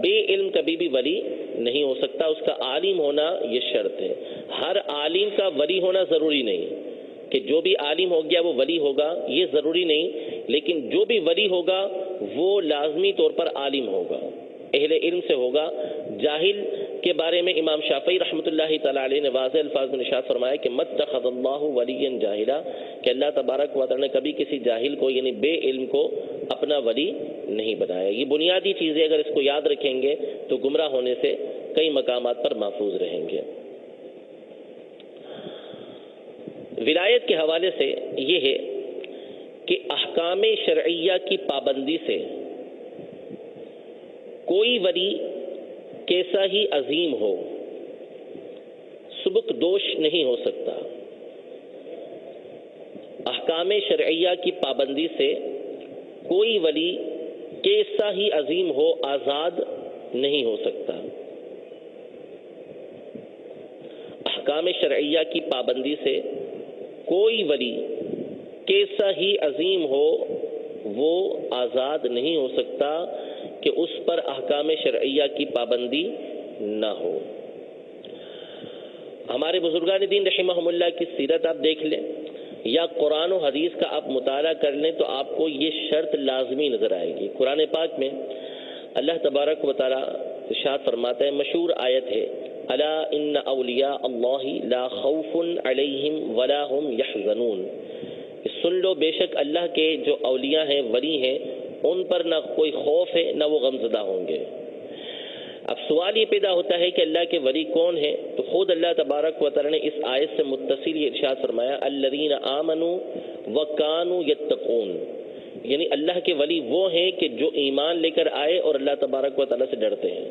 بے علم کبھی بھی ولی نہیں ہو سکتا، اس کا عالم ہونا یہ شرط ہے۔ ہر عالم کا ولی ہونا ضروری نہیں کہ جو بھی عالم ہو گیا وہ ولی ہوگا، یہ ضروری نہیں، لیکن جو بھی ولی ہوگا وہ لازمی طور پر عالم ہوگا، اہل علم سے ہوگا۔ جاہل کے بارے میں امام شافعی رحمۃ اللہ تعالی علیہ نے واضح الفاظ میں ارشاد فرمایا کہ متخذ اللہ ولیا جاہلا، کہ اللہ تبارک و تعالی نے کبھی کسی جاہل کو یعنی بے علم کو اپنا ولی نہیں بنایا. یہ بنیادی چیزیں اگر اس کو یاد رکھیں گے تو گمراہ ہونے سے کئی مقامات پر محفوظ رہیں گے. ولایت کے حوالے سے یہ ہے کہ احکام شرعیہ کی پابندی سے کوئی ولی کیسا ہی عظیم ہو سبک دوش نہیں ہو سکتا. احکام شرعیہ کی پابندی سے کوئی ولی کیسا ہی عظیم ہو آزاد نہیں ہو سکتا. احکام شرعیہ کی پابندی سے کوئی ولی کیسا ہی عظیم ہو وہ آزاد نہیں ہو سکتا کہ اس پر احکام شرعیہ کی پابندی نہ ہو. ہمارے بزرگان دین رحمہم اللہ کی سیرت آپ دیکھ لیں یا قرآن و حدیث کا آپ مطالعہ کر لیں تو آپ کو یہ شرط لازمی نظر آئے گی. قرآن پاک میں اللہ تبارک و تعالی ارشاد فرماتا ہے, مشہور آیت ہے, الا ان اولیاء اللہ لا خوف علیہم ولا هم یحزنون. سن لو بے شک اللہ کے جو اولیاء ہیں ولی ہیں ان پر نہ کوئی خوف ہے نہ وہ غمزدہ ہوں گے. اب سوال یہ پیدا ہوتا ہے کہ اللہ کے ولی کون ہیں؟ تو خود اللہ تبارک و تعالی نے اس آیت سے متصل یہ ارشاد فرمایا, الذین آمنوا وکانوا یتقون. یعنی اللہ کے ولی وہ ہیں کہ جو ایمان لے کر آئے اور اللہ تبارک و تعالی سے ڈرتے ہیں.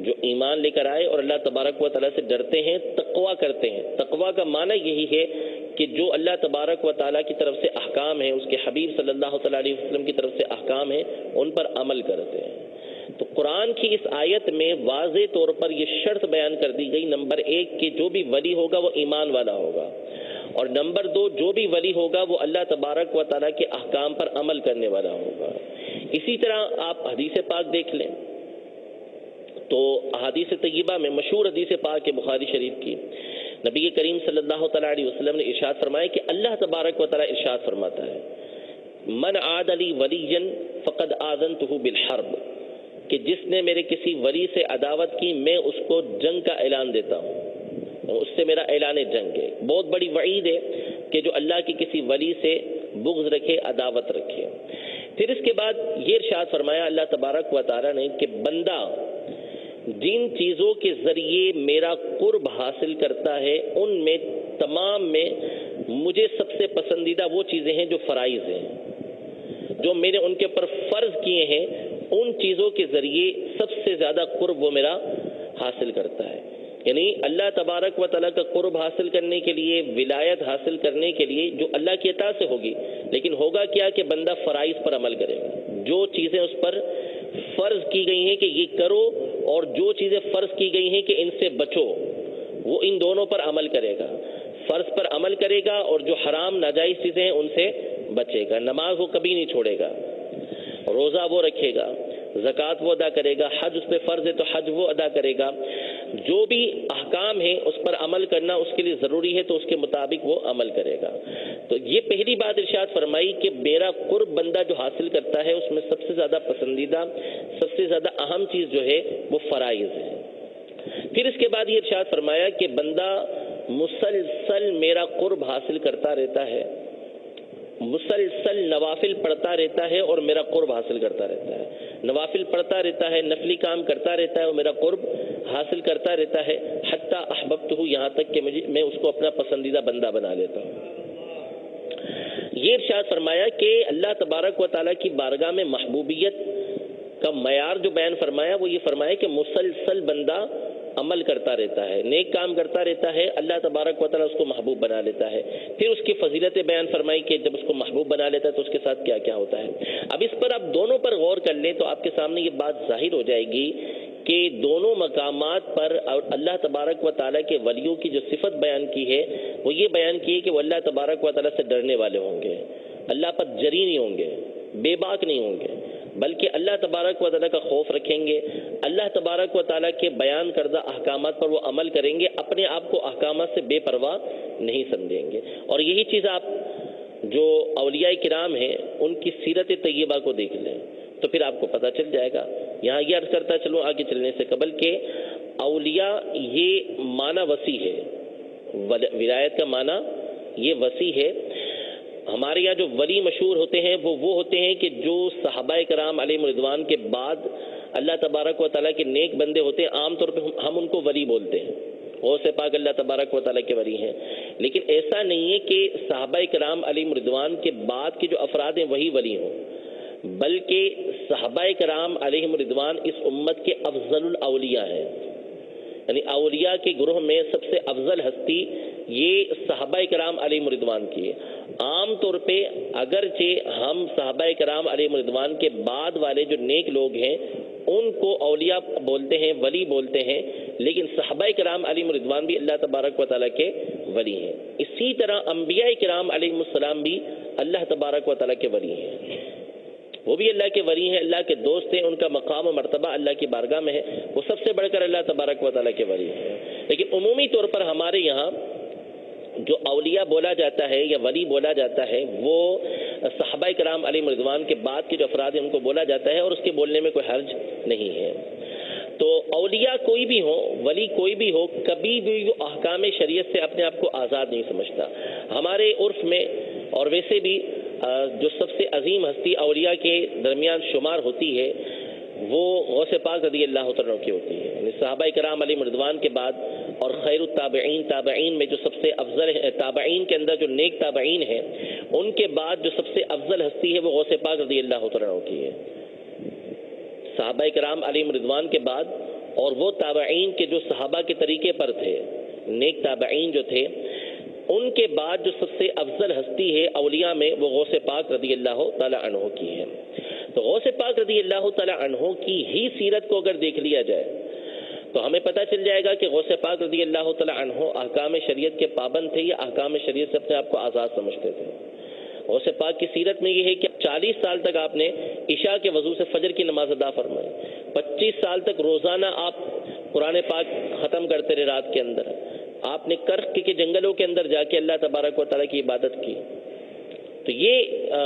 جو ایمان لے کر آئے اور اللہ تبارک و تعالی سے ڈرتے ہیں, تقویٰ کرتے ہیں. تقویٰ کا معنی یہی ہے کہ جو اللہ تبارک و تعالیٰ کی طرف سے احکام ہیں, اس کے حبیب صلی اللہ علیہ وسلم کی طرف سے احکام ہیں, ان پر عمل کرتے ہیں. تو قرآن کی اس آیت میں واضح طور پر یہ شرط بیان کر دی گئی, نمبر 1 کہ جو بھی ولی ہوگا وہ ایمان والا ہوگا, اور نمبر 2 جو بھی ولی ہوگا وہ اللہ تبارک و تعالیٰ کے احکام پر عمل کرنے والا ہوگا. اسی طرح آپ حدیث پاک دیکھ لیں تو احادیث طیبہ میں مشہور حدیث پاک ہے بخاری شریف کی, نبی کریم صلی اللہ تعالیٰ علیہ وسلم نے ارشاد فرمایا کہ اللہ تبارک و تعالیٰ ارشاد فرماتا ہے, من عاد لی ولیا فقد آذنتہ بالحرب, کہ جس نے میرے کسی ولی سے عداوت کی میں اس کو جنگ کا اعلان دیتا ہوں, اس سے میرا اعلان جنگ ہے. بہت بڑی وعید ہے کہ جو اللہ کے کسی ولی سے بغض رکھے, عداوت رکھے. پھر اس کے بعد یہ ارشاد فرمایا اللہ تبارک و تعالیٰ نے کہ بندہ جن چیزوں کے ذریعے میرا قرب حاصل کرتا ہے ان میں تمام میں مجھے سب سے پسندیدہ وہ چیزیں ہیں جو فرائض ہیں, جو میں نے ان کے اوپر فرض کیے ہیں, ان چیزوں کے ذریعے سب سے زیادہ قرب وہ میرا حاصل کرتا ہے. یعنی اللہ تبارک و تعالیٰ کا قرب حاصل کرنے کے لیے, ولایت حاصل کرنے کے لیے جو اللہ کی اطاعت سے ہوگی, لیکن ہوگا کیا کہ بندہ فرائض پر عمل کرے گا. جو چیزیں اس پر فرض کی گئی ہیں کہ یہ کرو اور جو چیزیں فرض کی گئی ہیں کہ ان سے بچو, وہ ان دونوں پر عمل کرے گا. فرض پر عمل کرے گا اور جو حرام ناجائز چیزیں ہیں ان سے بچے گا. نماز وہ کبھی نہیں چھوڑے گا, روزہ وہ رکھے گا, زکوٰۃ وہ ادا کرے گا, حج اس پہ فرض ہے تو حج وہ ادا کرے گا. جو بھی احکام ہیں اس پر عمل کرنا اس کے لیے ضروری ہے تو اس کے مطابق وہ عمل کرے گا. تو یہ پہلی بات ارشاد فرمائی کہ میرا قرب بندہ جو حاصل کرتا ہے اس میں سب سے زیادہ پسندیدہ, سب سے زیادہ اہم چیز جو ہے وہ فرائض ہے. پھر اس کے بعد یہ ارشاد فرمایا کہ بندہ مسلسل میرا قرب حاصل کرتا رہتا ہے, مسلسل نوافل پڑھتا رہتا ہے اور میرا قرب حاصل کرتا رہتا ہے. نوافل پڑھتا رہتا ہے, نفلی کام کرتا رہتا ہے اور میرا قرب حاصل کرتا رہتا ہے. حتی احببتہ, یہاں تک کہ میں اس کو اپنا پسندیدہ بندہ بنا لیتا ہوں. یہ ارشاد فرمایا کہ اللہ تبارک و تعالیٰ کی بارگاہ میں محبوبیت کا معیار جو بیان فرمایا وہ یہ فرمایا کہ مسلسل بندہ عمل کرتا رہتا ہے, نیک کام کرتا رہتا ہے, اللہ تبارک و تعالیٰ اس کو محبوب بنا لیتا ہے. پھر اس کی فضیلتیں بیان فرمائی کہ جب اس کو محبوب بنا لیتا ہے تو اس کے ساتھ کیا کیا ہوتا ہے. اب اس پر آپ دونوں پر غور کر لیں تو آپ کے سامنے یہ بات ظاہر ہو جائے گی کہ دونوں مقامات پر اور اللہ تبارک و تعالیٰ کے ولیوں کی جو صفت بیان کی ہے وہ یہ بیان کی ہے کہ وہ اللہ تبارک و تعالیٰ سے ڈرنے والے ہوں گے, اللہ پر جری نہیں ہوں گے, بے باک نہیں ہوں گے, بلکہ اللہ تبارک و تعالیٰ کا خوف رکھیں گے, اللہ تبارک و تعالیٰ کے بیان کردہ احکامات پر وہ عمل کریں گے, اپنے آپ کو احکامات سے بے پرواہ نہیں سمجھیں گے. اور یہی چیز آپ جو اولیاء کرام ہیں ان کی سیرت طیبہ کو دیکھ لیں تو پھر آپ کو پتہ چل جائے گا. یہاں یہ عرض کرتا چلوں آگے چلنے سے قبل کہ اولیاء یہ معنی وسیع ہے, ولایت کا معنی یہ وسیع ہے. ہمارے یہاں جو ولی مشہور ہوتے ہیں وہ ہوتے ہیں کہ جو صحابہ کرام علیہم رضوان کے بعد اللہ تبارک و تعالیٰ کے نیک بندے ہوتے ہیں. عام طور پہ ہم ان کو ولی بولتے ہیں. غوث پاک اللہ تبارک و تعالیٰ کے ولی ہیں. لیکن ایسا نہیں ہے کہ صحابہ کرام علیہم رضوان کے بعد کے جو افراد ہیں وہی ولی ہوں، بلکہ صحابہ کرام علیہم رضوان اس امت کے افضل الاولیاء ہیں. یعنی اولیاء کے گروہ میں سب سے افضل ہستی یہ صحابہ کرام علیہم رضوان کی ہے. عام طور پہ اگرچہ ہم صحابہ کرام علیہم رضوان کے بعد والے جو نیک لوگ ہیں ان کو اولیاء بولتے ہیں، ولی بولتے ہیں، لیکن صحابہ کرام علیہم رضوان بھی اللہ تبارک و تعالیٰ کے ولی ہیں. اسی طرح انبیاء کرام علیہم السلام بھی اللہ تبارک و تعالیٰ کے ولی ہیں. وہ بھی اللہ کے ولی ہیں، اللہ کے دوست ہیں. ان کا مقام و مرتبہ اللہ کی بارگاہ میں ہے. وہ سب سے بڑھ کر اللہ تبارک و تعالیٰ کے ولی ہیں. لیکن عمومی طور پر ہمارے یہاں جو اولیاء بولا جاتا ہے یا ولی بولا جاتا ہے وہ صحابہ کرام علیہم رضوان کے بعد کے جو افراد ہیں ان کو بولا جاتا ہے، اور اس کے بولنے میں کوئی حرج نہیں ہے. تو اولیاء کوئی بھی ہو، ولی کوئی بھی ہو، کبھی بھی وہ احکام شریعت سے اپنے آپ کو آزاد نہیں سمجھتا. ہمارے عرف میں اور ویسے بھی جو سب سے عظیم ہستی اولیاء کے درمیان شمار ہوتی ہے وہ غوث پاک رضی اللہ تعالیٰ کی ہوتی ہے. یعنی صحابہ کرام علیہم رضوان کے بعد اور خیر التابعین، تابعین میں جو سب سے افضل ہے، تابعین کے اندر جو نیک تابعین ہیں ان کے بعد جو سب سے افضل ہستی ہے وہ غوث پاک رضی اللہ تعالیٰ کی ہے. صحابہ کرام علیہم رضوان کے بعد اور وہ تابعین کے جو صحابہ کے طریقے پر تھے، نیک تابعین جو تھے، ان کے بعد جو سب سے افضل ہستی ہے اولیاء میں وہ غوث پاک رضی اللہ تعالیٰ عنہ کی ہے. تو غوث پاک رضی اللہ تعالیٰ عنہ کی ہی سیرت کو اگر دیکھ لیا جائے تو ہمیں پتہ چل جائے گا کہ غوث پاک رضی اللہ تعالیٰ عنہ احکام شریعت کے پابند تھے یا احکام شریعت سے اپنے آپ کو آزاد سمجھتے تھے. غوث پاک کی سیرت میں یہ ہے کہ 40 سال تک آپ نے عشاء کے وضو سے فجر کی نماز ادا فرمائی. 25 سال تک روزانہ آپ قرآن پاک ختم کرتے رہے رات کے اندر. آپ نے کرخ کے جنگلوں کے اندر جا کے اللہ تبارک و تعالیٰ کی عبادت کی. تو یہ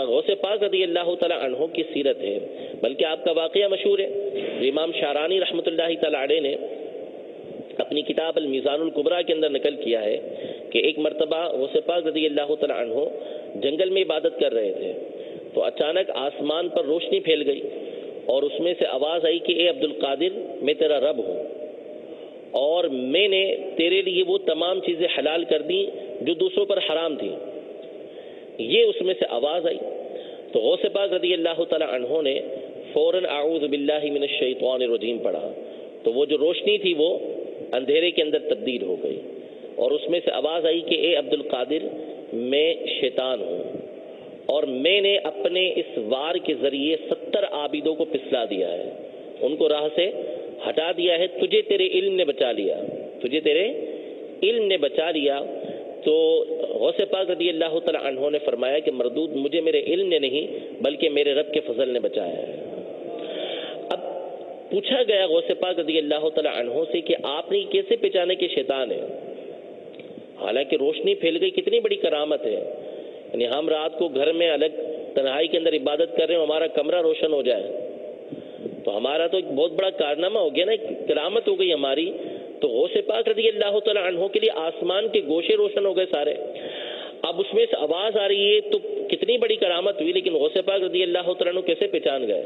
غوث پاک رضی اللہ تعالیٰ عنہ کی سیرت ہے. بلکہ آپ کا واقعہ مشہور ہے. امام شعرانی رحمۃ اللہ تعالیٰ علیہ نے اپنی کتاب المیزان الکبریٰ کے اندر نقل کیا ہے کہ ایک مرتبہ غوث پاک رضی اللہ تعالیٰ عنہ جنگل میں عبادت کر رہے تھے تو اچانک آسمان پر روشنی پھیل گئی اور اس میں سے آواز آئی کہ اے عبد القادر، میں تیرا رب ہوں اور میں نے تیرے لیے وہ تمام چیزیں حلال کر دیں جو دوسروں پر حرام تھیں. یہ اس میں سے آواز آئی تو غوث پاک رضی اللہ تعالیٰ عنہ نے فوراً اعوذ باللہ من الشیطان الرجیم پڑھا. تو وہ جو روشنی تھی وہ اندھیرے کے اندر تبدیل ہو گئی اور اس میں سے آواز آئی کہ اے عبد القادر، میں شیطان ہوں اور میں نے اپنے اس وار کے ذریعے 70 عابدوں کو پسلا دیا ہے، ان کو راہ سے ہٹا دیا ہے. تجھے تیرے علم نے بچا لیا، تجھے تیرے علم نے بچا لیا. تو غوث پاک رضی اللہ تعالیٰ عنہ نے فرمایا کہ مردود، مجھے میرے علم نے نہیں بلکہ میرے رب کے فضل نے بچایا ہے. اب پوچھا گیا غوث پاک رضی اللہ تعالیٰ عنہ سے کہ آپ نے کیسے پہچانے کہ شیطان ہے؟ حالانکہ روشنی پھیل گئی، کتنی بڑی کرامت ہے. یعنی ہم رات کو گھر میں الگ تنہائی کے اندر عبادت کر رہے ہیں، ہمارا کمرہ روشن ہو جائے تو ہمارا تو ایک بہت بڑا کارنامہ ہو گیا نا، کرامت ہو گئی ہماری. تو غوث پاک رضی اللہ تعالیٰ عنہ کے لیے آسمان کے گوشے روشن ہو گئے سارے. اب اس میں سے آواز آ رہی ہے تو کتنی بڑی کرامت ہوئی، لیکن غوث پاک رضی اللہ تعالیٰ عنہ کیسے پہچان گئے؟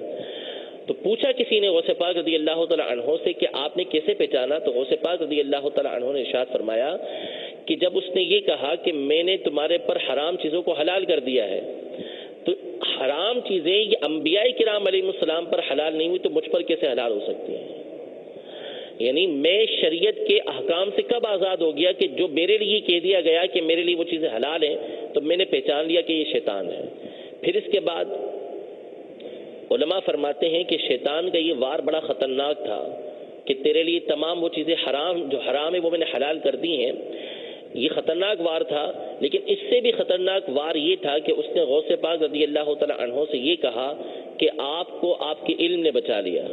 تو پوچھا کسی نے غوث پاک رضی اللہ تعالیٰ عنہ سے کہ آپ نے کیسے پہچانا؟ تو غوث پاک رضی اللہ تعالیٰ عنہ نے ارشاد فرمایا کہ جب اس نے یہ کہا کہ میں نے تمہارے پر حرام چیزوں کو حلال کر دیا ہے، تو حرام چیزیں یہ انبیاء کرام علیہ السلام پر حلال نہیں ہوئی تو مجھ پر کیسے حلال ہو سکتی ہیں؟ یعنی میں شریعت کے احکام سے کب آزاد ہو گیا کہ جو میرے لیے کہہ دیا گیا کہ میرے لیے وہ چیزیں حلال ہیں تو میں نے پہچان لیا کہ یہ شیطان ہے. پھر اس کے بعد علماء فرماتے ہیں کہ شیطان کا یہ وار بڑا خطرناک تھا کہ تیرے لیے تمام وہ چیزیں حرام جو حرام ہے وہ میں نے حلال کر دی ہیں. یہ خطرناک وار تھا. لیکن اس سے بھی خطرناک وار یہ تھا کہ اس نے غوث پاک رضی اللہ تعالیٰ عنہ سے یہ کہا کہ آپ کو آپ کے علم نے بچا لیا.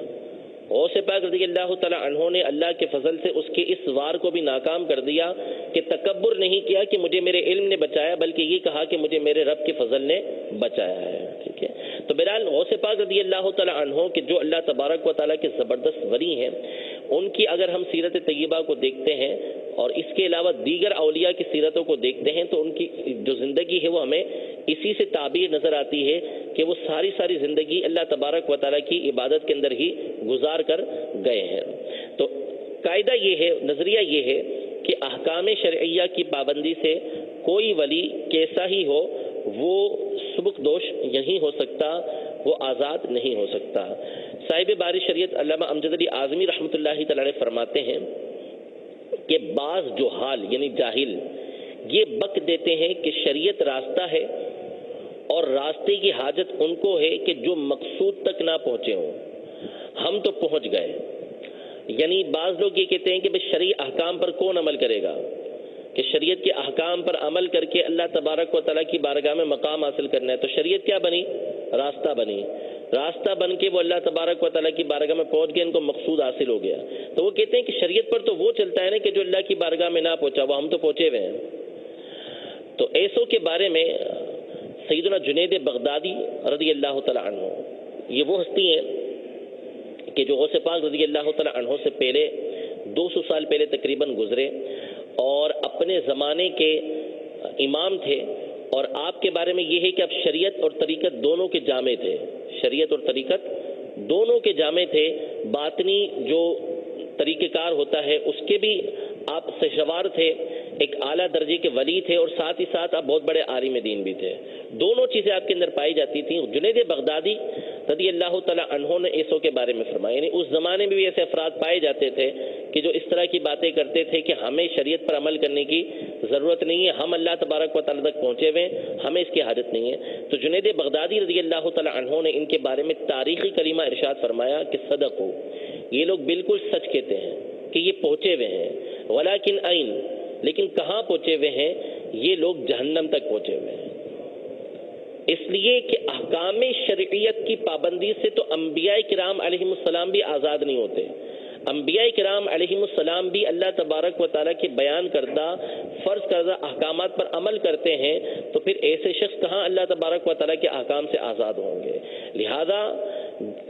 غوث پاک رضی اللہ تعالیٰ عنہ نے اللہ کے فضل سے اس کے اس وار کو بھی ناکام کر دیا کہ تکبر نہیں کیا کہ مجھے میرے علم نے بچایا، بلکہ یہ کہا کہ مجھے میرے رب کے فضل نے بچایا ہے. ٹھیک ہے. تو بہرحال غوث پاک رضی اللہ تعالیٰ عنہ کہ جو اللہ تبارک و تعالیٰ کے زبردست ولی ہیں، ان کی اگر ہم سیرت طیبہ کو دیکھتے ہیں اور اس کے علاوہ دیگر اولیاء کی سیرتوں کو دیکھتے ہیں تو ان کی جو زندگی ہے وہ ہمیں اسی سے تعبیر نظر آتی ہے کہ وہ ساری زندگی اللہ تبارک و تعالیٰ کی عبادت کے اندر ہی گزار کر گئے ہیں۔ تو قاعدہ یہ ہے، نظریہ یہ ہے کہ احکام شرعیہ کی پابندی سے کوئی ولی کیسا ہی ہو وہ سبکدوش نہیں ہو سکتا، وہ آزاد نہیں ہو سکتا۔ صاحب باری شریعت علامہ امجد علی اعظمی رحمۃ اللہ تعالی علیہ فرماتے ہیں کہ بعض جہال یعنی جاہل یہ بک دیتے ہیں کہ شریعت راستہ ہے اور راستے کی حاجت ان کو ہے کہ جو مقصود تک نہ پہنچے ہوں، ہم تو پہنچ گئے۔ یعنی بعض لوگ یہ کہتے ہیں کہ بھئی شرعی احکام پر کون عمل کرے گا، کہ شریعت کے احکام پر عمل کر کے اللہ تبارک و تعالیٰ کی بارگاہ میں مقام حاصل کرنا ہے۔ تو شریعت کیا بنی؟ راستہ بنی، راستہ بن کے وہ اللہ تبارک و تعالیٰ کی بارگاہ میں پہنچ گئے، ان کو مقصود حاصل ہو گیا۔ تو وہ کہتے ہیں کہ شریعت پر تو وہ چلتا ہے نا کہ جو اللہ کی بارگاہ میں نہ پہنچا، وہ ہم تو پہنچے ہوئے ہیں۔ تو ایسوں کے بارے میں سیدنا جنید بغدادی رضی اللہ تعالیٰ عنہ، یہ وہ ہستی ہیں کہ جو غوث پاک رضی اللہ تعالیٰ عنہ سے پہلے 200 سال پہلے تقریباً گزرے اور اپنے زمانے کے امام تھے، اور آپ کے بارے میں یہ ہے کہ آپ شریعت اور طریقت دونوں کے جامع تھے، شریعت اور طریقت دونوں کے جامع تھے۔ باطنی جو طریقہ کار ہوتا ہے اس کے بھی آپ سشوار تھے، ایک اعلیٰ درجے کے ولی تھے، اور ساتھ ہی ساتھ آپ بہت بڑے عالم دین بھی تھے۔ دونوں چیزیں آپ کے اندر پائی جاتی تھیں۔ جنید بغدادی رضی اللہ تعالیٰ عنہ نے ایسوں کے بارے میں فرمایا، یعنی اس زمانے میں بھی ایسے افراد پائے جاتے تھے کہ جو اس طرح کی باتیں کرتے تھے کہ ہمیں شریعت پر عمل کرنے کی ضرورت نہیں ہے، ہم اللہ تبارک و تعالیٰ تک پہنچے ہوئے، ہمیں اس کی حاجت نہیں ہے۔ تو جنید بغدادی رضی اللہ تعالیٰ عنہ نے ان کے بارے میں تاریخی کلمہ ارشاد فرمایا کہ صدقوا، یہ لوگ بالکل سچ کہتے ہیں کہ یہ پہنچے ہوئے ہیں، ولیکن این، لیکن کہاں پہنچے ہوئے ہیں؟ یہ لوگ جہنم تک پہنچے ہوئے ہیں۔ اس لیے کہ احکام شرعیت کی پابندی سے تو انبیاء کرام علیہ السلام بھی آزاد نہیں ہوتے۔ انبیاء کرام علیہ السلام بھی اللہ تبارک و تعالیٰ کے بیان کردہ فرض کردہ احکامات پر عمل کرتے ہیں، تو پھر ایسے شخص کہاں اللہ تبارک و تعالیٰ کے احکام سے آزاد ہوں گے؟ لہذا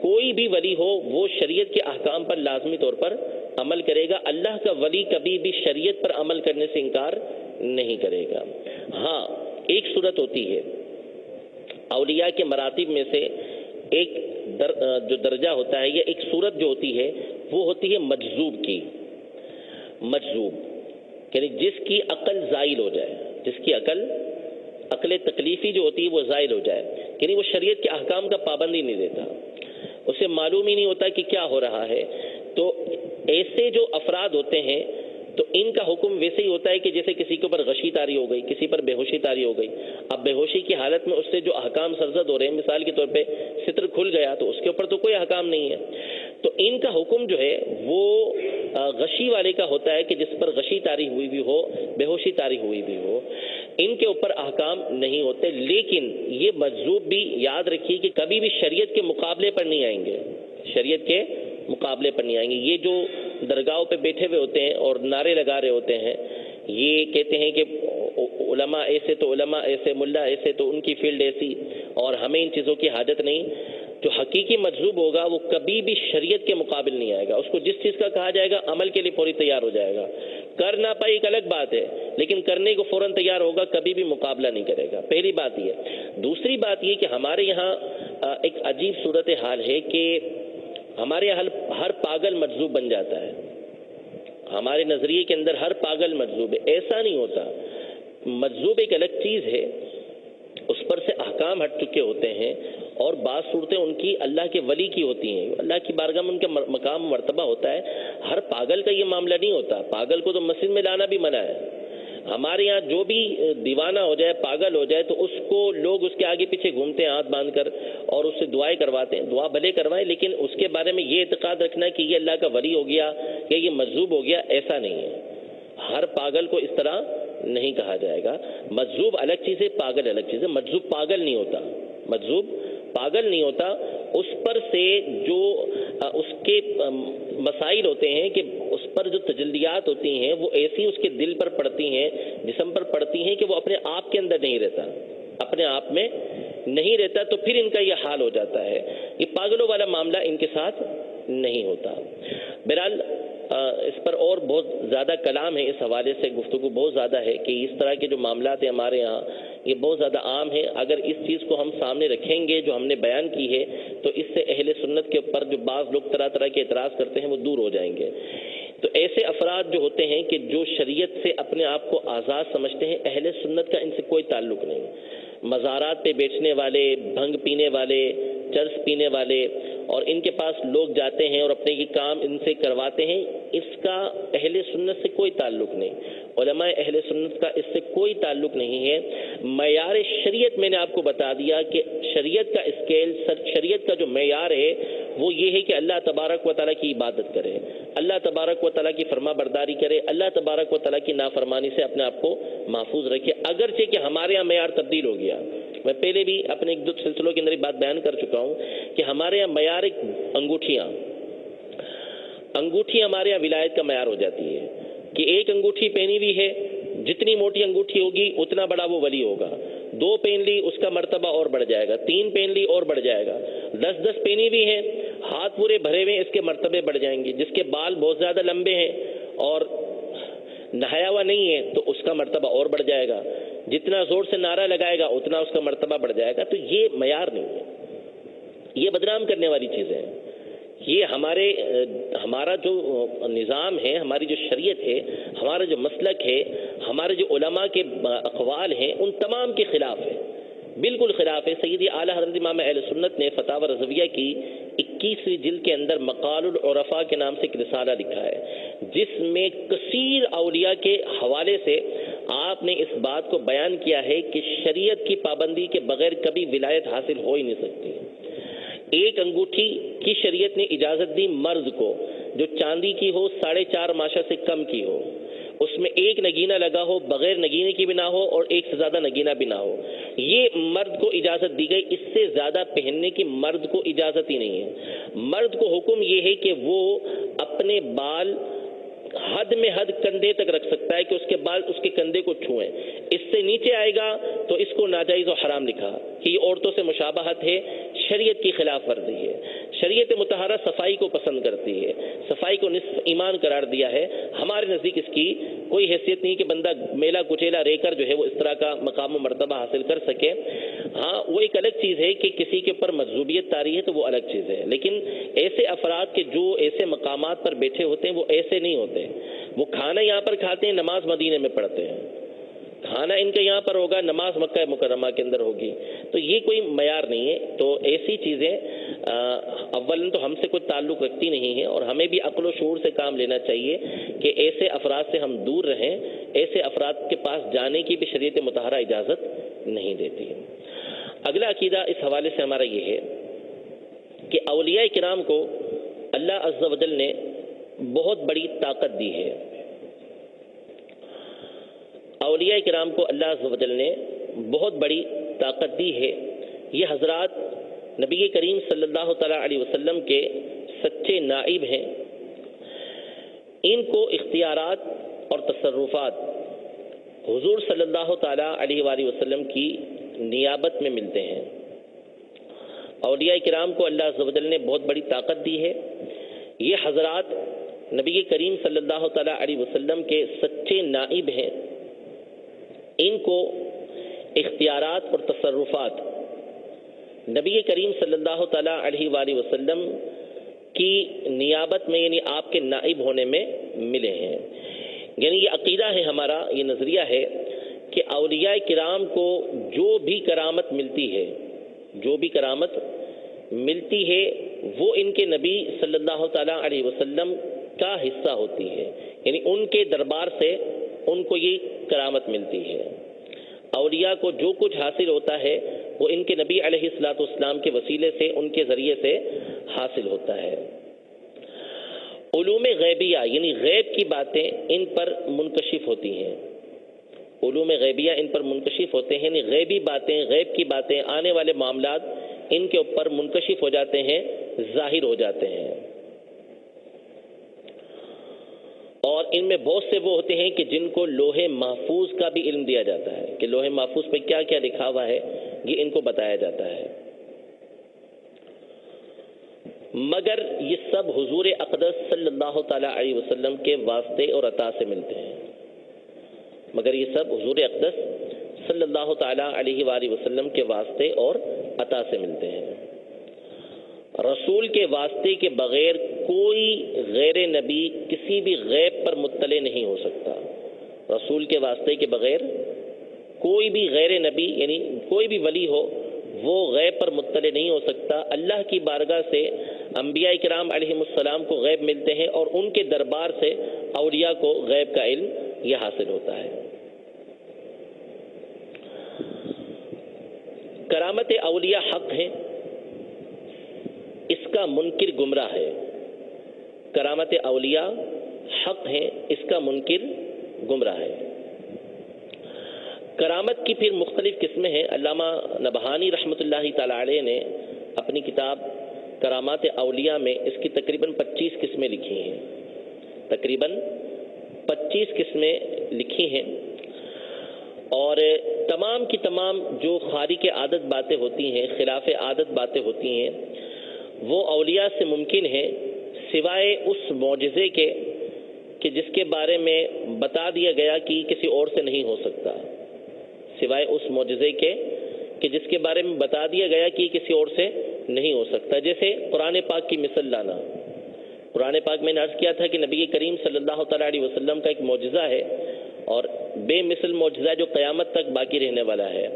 کوئی بھی ولی ہو وہ شریعت کے احکام پر لازمی طور پر عمل کرے گا۔ اللہ کا ولی کبھی بھی شریعت پر عمل کرنے سے انکار نہیں کرے گا۔ ہاں، ایک صورت ہوتی ہے اولیاء کے مراتب میں سے ایک جو درجہ ہوتا ہے یا ایک صورت جو ہوتی ہے وہ ہوتی ہے مجذوب کی۔ مجذوب یعنی جس کی عقل زائل ہو جائے، جس کی عقل تکلیفی جو ہوتی ہے وہ زائل ہو جائے، یعنی وہ شریعت کے احکام کا پابند ہی نہیں دیتا، اسے معلوم ہی نہیں ہوتا کہ کیا ہو رہا ہے۔ تو ایسے جو افراد ہوتے ہیں تو ان کا حکم ویسے ہی ہوتا ہے کہ جیسے کسی کے اوپر غشی طاری ہو گئی، کسی پر بے ہوشی طاری ہو گئی۔ اب بے ہوشی کی حالت میں اس سے جو احکام سرزد ہو رہے ہیں، مثال کے طور پہ ستر کھل گیا تو اس کے اوپر تو کوئی احکام نہیں ہے، تو ان کا حکم جو ہے وہ غشی والے کا ہوتا ہے کہ جس پر غشی طاری ہوئی بھی ہو، بے ہوشی طاری ہوئی بھی ہو، ان کے اوپر احکام نہیں ہوتے۔ لیکن یہ مجذوب بھی یاد رکھیے کہ کبھی بھی شریعت کے مقابلے پر نہیں آئیں گے، شریعت کے مقابلے پر نہیں آئیں گے۔ یہ جو درگاہوں پہ بیٹھے ہوئے ہوتے ہیں اور نعرے لگا رہے ہوتے ہیں، یہ کہتے ہیں کہ علماء ایسے تو علماء ایسے، ملا ایسے تو ان کی فیلڈ ایسی، اور ہمیں ان چیزوں کی حاجت نہیں۔ جو حقیقی مجذوب ہوگا وہ کبھی بھی شریعت کے مقابل نہیں آئے گا، اس کو جس چیز کا کہا جائے گا عمل کے لیے فوری تیار ہو جائے گا۔ کر نہ پائے ایک الگ بات ہے، لیکن کرنے کو فوراً تیار ہوگا، کبھی بھی مقابلہ نہیں کرے گا۔ پہلی بات یہ۔ دوسری بات یہ کہ ہمارے یہاں ایک عجیب صورت حال ہے کہ ہمارے یہاں ہر پاگل مجذوب بن جاتا ہے، ہمارے نظریے کے اندر ہر پاگل مجذوب ہے، ایسا نہیں ہوتا۔ مجذوب ایک الگ چیز ہے، اس پر سے احکام ہٹ چکے ہوتے ہیں، اور بعض صورتیں ان کی اللہ کے ولی کی ہوتی ہیں، اللہ کی بارگاہ میں ان کا مقام مرتبہ ہوتا ہے۔ ہر پاگل کا یہ معاملہ نہیں ہوتا، پاگل کو تو مسجد میں لانا بھی منع ہے۔ ہمارے یہاں جو بھی دیوانہ ہو جائے، پاگل ہو جائے، تو اس کو لوگ اس کے آگے پیچھے گھومتے ہیں ہاتھ باندھ کر اور اس سے دعائیں کرواتے ہیں، دعا بھلے کروائیں، لیکن اس کے بارے میں یہ اعتقاد رکھنا کہ یہ اللہ کا ولی ہو گیا یا یہ مجذوب ہو گیا، ایسا نہیں ہے۔ ہر پاگل کو اس طرح نہیں کہا جائے گا۔ مجذوب الگ چیز ہے، پاگل الگ چیز ہے۔ مجذوب پاگل نہیں ہوتا، مجذوب پاگل نہیں ہوتا، اس پر سے جو اس کے مسائل ہوتے ہیں کہ اس پر جو تجلیات ہوتی ہیں وہ ایسی اس کے دل پر پڑتی ہیں، جسم پر پڑتی ہیں کہ وہ اپنے آپ کے اندر نہیں رہتا، اپنے آپ میں نہیں رہتا، تو پھر ان کا یہ حال ہو جاتا ہے۔ یہ پاگلوں والا معاملہ ان کے ساتھ نہیں ہوتا۔ بہرحال اس پر اور بہت زیادہ کلام ہے، اس حوالے سے گفتگو بہت زیادہ ہے کہ اس طرح کے جو معاملات ہیں ہمارے یہاں یہ بہت زیادہ عام ہیں. اگر اس چیز کو ہم سامنے رکھیں گے جو ہم نے بیان کی ہے تو اس سے اہل سنت کے اوپر جو بعض لوگ طرح طرح کے اعتراض کرتے ہیں وہ دور ہو جائیں گے. تو ایسے افراد جو ہوتے ہیں کہ جو شریعت سے اپنے آپ کو آزاد سمجھتے ہیں، اہل سنت کا ان سے کوئی تعلق نہیں. مزارات پہ بیچنے والے، بھنگ پینے والے، چرس پینے والے، اور ان کے پاس لوگ جاتے ہیں اور اپنے یہ کام ان سے کرواتے ہیں، اس کا اہل سنت سے کوئی تعلق نہیں. علماء اہل سنت کا اس سے کوئی تعلق نہیں ہے. معیار شریعت میں نے آپ کو بتا دیا کہ شریعت کا اسکیل، شریعت کا جو معیار ہے وہ یہ ہے کہ اللہ تبارک و تعالیٰ کی عبادت کرے، اللہ تبارک و تعالیٰ کی فرما برداری کرے، اللہ تبارک و تعالیٰ کی نافرمانی سے اپنے آپ کو محفوظ رکھے. اگرچہ کہ ہمارے یہاں معیار تبدیل ہو گیا، میں پہلے بھی اپنے ایک دو سلسلوں کے اندر بات بیان کر چکا ہوں کہ ہمارے یہاں معیار انگوٹھیاں ہمارے یہاں ولایت کا معیار ہو جاتی ہے کہ ایک انگوٹھی پہنی ہوئی ہے، جتنی موٹی انگوٹھی ہوگی اتنا بڑا وہ ولی ہوگا. 2 پہن لی اس کا مرتبہ اور بڑھ جائے گا، 3 پہن لی اور بڑھ جائے گا، 10 پہنی ہوئی ہے، ہاتھ پورے بھرے ہوئے، اس کے مرتبے بڑھ جائیں گے. جس کے بال بہت زیادہ لمبے ہیں اور نہایا ہوا نہیں ہے تو اس کا مرتبہ اور بڑھ جائے گا، جتنا زور سے نعرہ لگائے گا اتنا اس کا مرتبہ بڑھ جائے گا. تو یہ معیار نہیں ہے، یہ بدنام کرنے والی چیزیں ہیں. یہ ہمارا جو نظام ہے، ہماری جو شریعت ہے، ہمارا جو مسلک ہے، ہمارے جو علماء کے اقوال ہیں، ان تمام کے خلاف ہے، بالکل خلاف ہے. سیدی اعلیٰ حضرت امام اہل سنت نے فتاوی رضویہ کی 21ویں جلد کے اندر مقال العرفاء کے نام سے ایک رسالہ لکھا ہے، جس میں کثیر اولیاء کے حوالے سے آپ نے اس بات کو بیان کیا ہے کہ شریعت کی پابندی کے بغیر کبھی ولایت حاصل ہو ہی نہیں سکتی. ایک انگوٹھی کی شریعت نے اجازت دی مرد کو، جو چاندی کی ہو، 4.5 ماشا سے کم کی ہو، اس میں ایک نگینہ لگا ہو، بغیر نگینے کی بھی نہ ہو اور ایک سے زیادہ نگینہ بھی نہ ہو، یہ مرد کو اجازت دی گئی. اس سے زیادہ پہننے کی مرد کو اجازت ہی نہیں ہے. مرد کو حکم یہ ہے کہ وہ اپنے بال حد میں حد کندھے تک رکھ سکتا ہے کہ اس کے بال اس کے کندھے کو چھوئیں. اس سے نیچے آئے گا تو اس کو ناجائز و حرام لکھا کہ یہ عورتوں سے مشابہت ہے، شریعت کی خلاف ورزی ہے. شریعت مطہرہ صفائی کو پسند کرتی ہے، صفائی کو نصف ایمان قرار دیا ہے. ہمارے نزدیک اس کی کوئی حیثیت نہیں کہ بندہ میلا کچیلا رہ کر جو ہے وہ اس طرح کا مقام و مرتبہ حاصل کر سکے. ہاں وہ ایک الگ چیز ہے کہ کسی کے اوپر مجذوبیت طاری ہے تو وہ الگ چیز ہے، لیکن ایسے افراد کے جو ایسے مقامات پر بیٹھے ہوتے ہیں وہ ایسے نہیں ہوتے. وہ کھانا یہاں پر کھاتے ہیں، نماز مدینے میں پڑھتے ہیں. کھانا ان کے یہاں پر ہوگا، نماز مکہ مکرمہ کے اندر ہوگی. تو یہ کوئی معیار نہیں ہے. تو ایسی چیزیں اولاً تو ہم سے کوئی تعلق رکھتی نہیں ہیں، اور ہمیں بھی عقل و شعور سے کام لینا چاہیے کہ ایسے افراد سے ہم دور رہیں. ایسے افراد کے پاس جانے کی بھی شریعت مطہرہ اجازت نہیں دیتی. اگلا عقیدہ اس حوالے سے ہمارا یہ ہے کہ اولیاء کرام کو اللہ عز و جل نے بہت بڑی طاقت دی ہے. اولیاء کرام کو اللہ عز و جل نے بہت بڑی طاقت دی ہے. یہ حضرات نبی کریم صلی اللہ تعالیٰ علیہ وسلم کے سچے نائب ہیں. ان کو اختیارات اور تصرفات حضور صلی اللہ تعالیٰ علیہ وآلہ وسلم کی نیابت میں ملتے ہیں. اولیاء کرام کو اللہ عز و جل نے بہت بڑی طاقت دی ہے. یہ حضرات نبی کریم صلی اللہ تعالیٰ علیہ وسلم کے سچے نائب ہیں. ان کو اختیارات اور تصرفات نبی کریم صلی اللہ تعالیٰ علیہ وآلہ وسلم کی نیابت میں یعنی آپ کے نائب ہونے میں ملے ہیں. یعنی یہ عقیدہ ہے ہمارا، یہ نظریہ ہے کہ اولیاء کرام کو جو بھی کرامت ملتی ہے، جو بھی کرامت ملتی ہے وہ ان کے نبی صلی اللہ تعالیٰ علیہ وسلم کا حصہ ہوتی ہے. یعنی ان کے دربار سے ان کو یہ کرامت ملتی ہے. اولیاء کو جو کچھ حاصل ہوتا ہے وہ ان کے نبی علیہ الصلوۃ والسلام کے وسیلے سے، ان کے ذریعے سے حاصل ہوتا ہے. علوم غیبیہ یعنی غیب کی باتیں ان پر منکشف ہوتی ہیں. علوم غیبیہ ان پر منکشف ہوتے ہیں، یعنی غیبی باتیں، غیب کی باتیں، آنے والے معاملات ان کے اوپر منکشف ہو جاتے ہیں، ظاہر ہو جاتے ہیں. اور ان میں بہت سے وہ ہوتے ہیں کہ جن کو لوح محفوظ کا بھی علم دیا جاتا ہے کہ لوح محفوظ پہ کیا کیا لکھا ہوا ہے، یہ ان کو بتایا جاتا ہے. مگر یہ سب حضور اقدس صلی اللہ تعالیٰ علیہ وسلم کے واسطے اور عطا سے ملتے ہیں. مگر یہ سب حضور اقدس صلی اللہ تعالیٰ علیہ وآلہ وسلم کے واسطے اور عطا سے ملتے ہیں. رسول کے واسطے کے بغیر کوئی غیر نبی کسی بھی غیب پر مطلع نہیں ہو سکتا. رسول کے واسطے کے بغیر کوئی بھی غیر نبی یعنی کوئی بھی ولی ہو وہ غیب پر مطلع نہیں ہو سکتا. اللہ کی بارگاہ سے انبیاء کرام علیہم السلام کو غیب ملتے ہیں اور ان کے دربار سے اولیاء کو غیب کا علم یہ حاصل ہوتا ہے. کرامت اولیاء حق ہیں، اس کا منکر گمراہ ہے. کرامت اولیاء حق ہیں، اس کا منکر گمراہ ہے. کرامت کی پھر مختلف قسمیں ہیں. علامہ نبہانی رحمۃ اللہ تعالی علیہ نے اپنی کتاب کرامات اولیاء میں اس کی تقریباً 25 قسمیں لکھی ہیں. تقریباً 25 قسمیں لکھی ہیں، اور تمام کی تمام جو خارق عادت باتیں ہوتی ہیں، خلاف عادت باتیں ہوتی ہیں، وہ اولیاء سے ممکن ہے سوائے اس معجزے کے کہ جس کے بارے میں بتا دیا گیا کہ کسی اور سے نہیں ہو سکتا. سوائے اس معجزے کے کہ جس کے بارے میں بتا دیا گیا کہ کسی اور سے نہیں ہو سکتا. جیسے قرآن پاک کی مثل لانا. قرآن پاک میں نے عرض کیا تھا کہ نبی کریم صلی اللہ تعالیٰ علیہ وسلم کا ایک معجزہ ہے اور بے مثل معجزہ جو قیامت تک باقی رہنے والا ہے.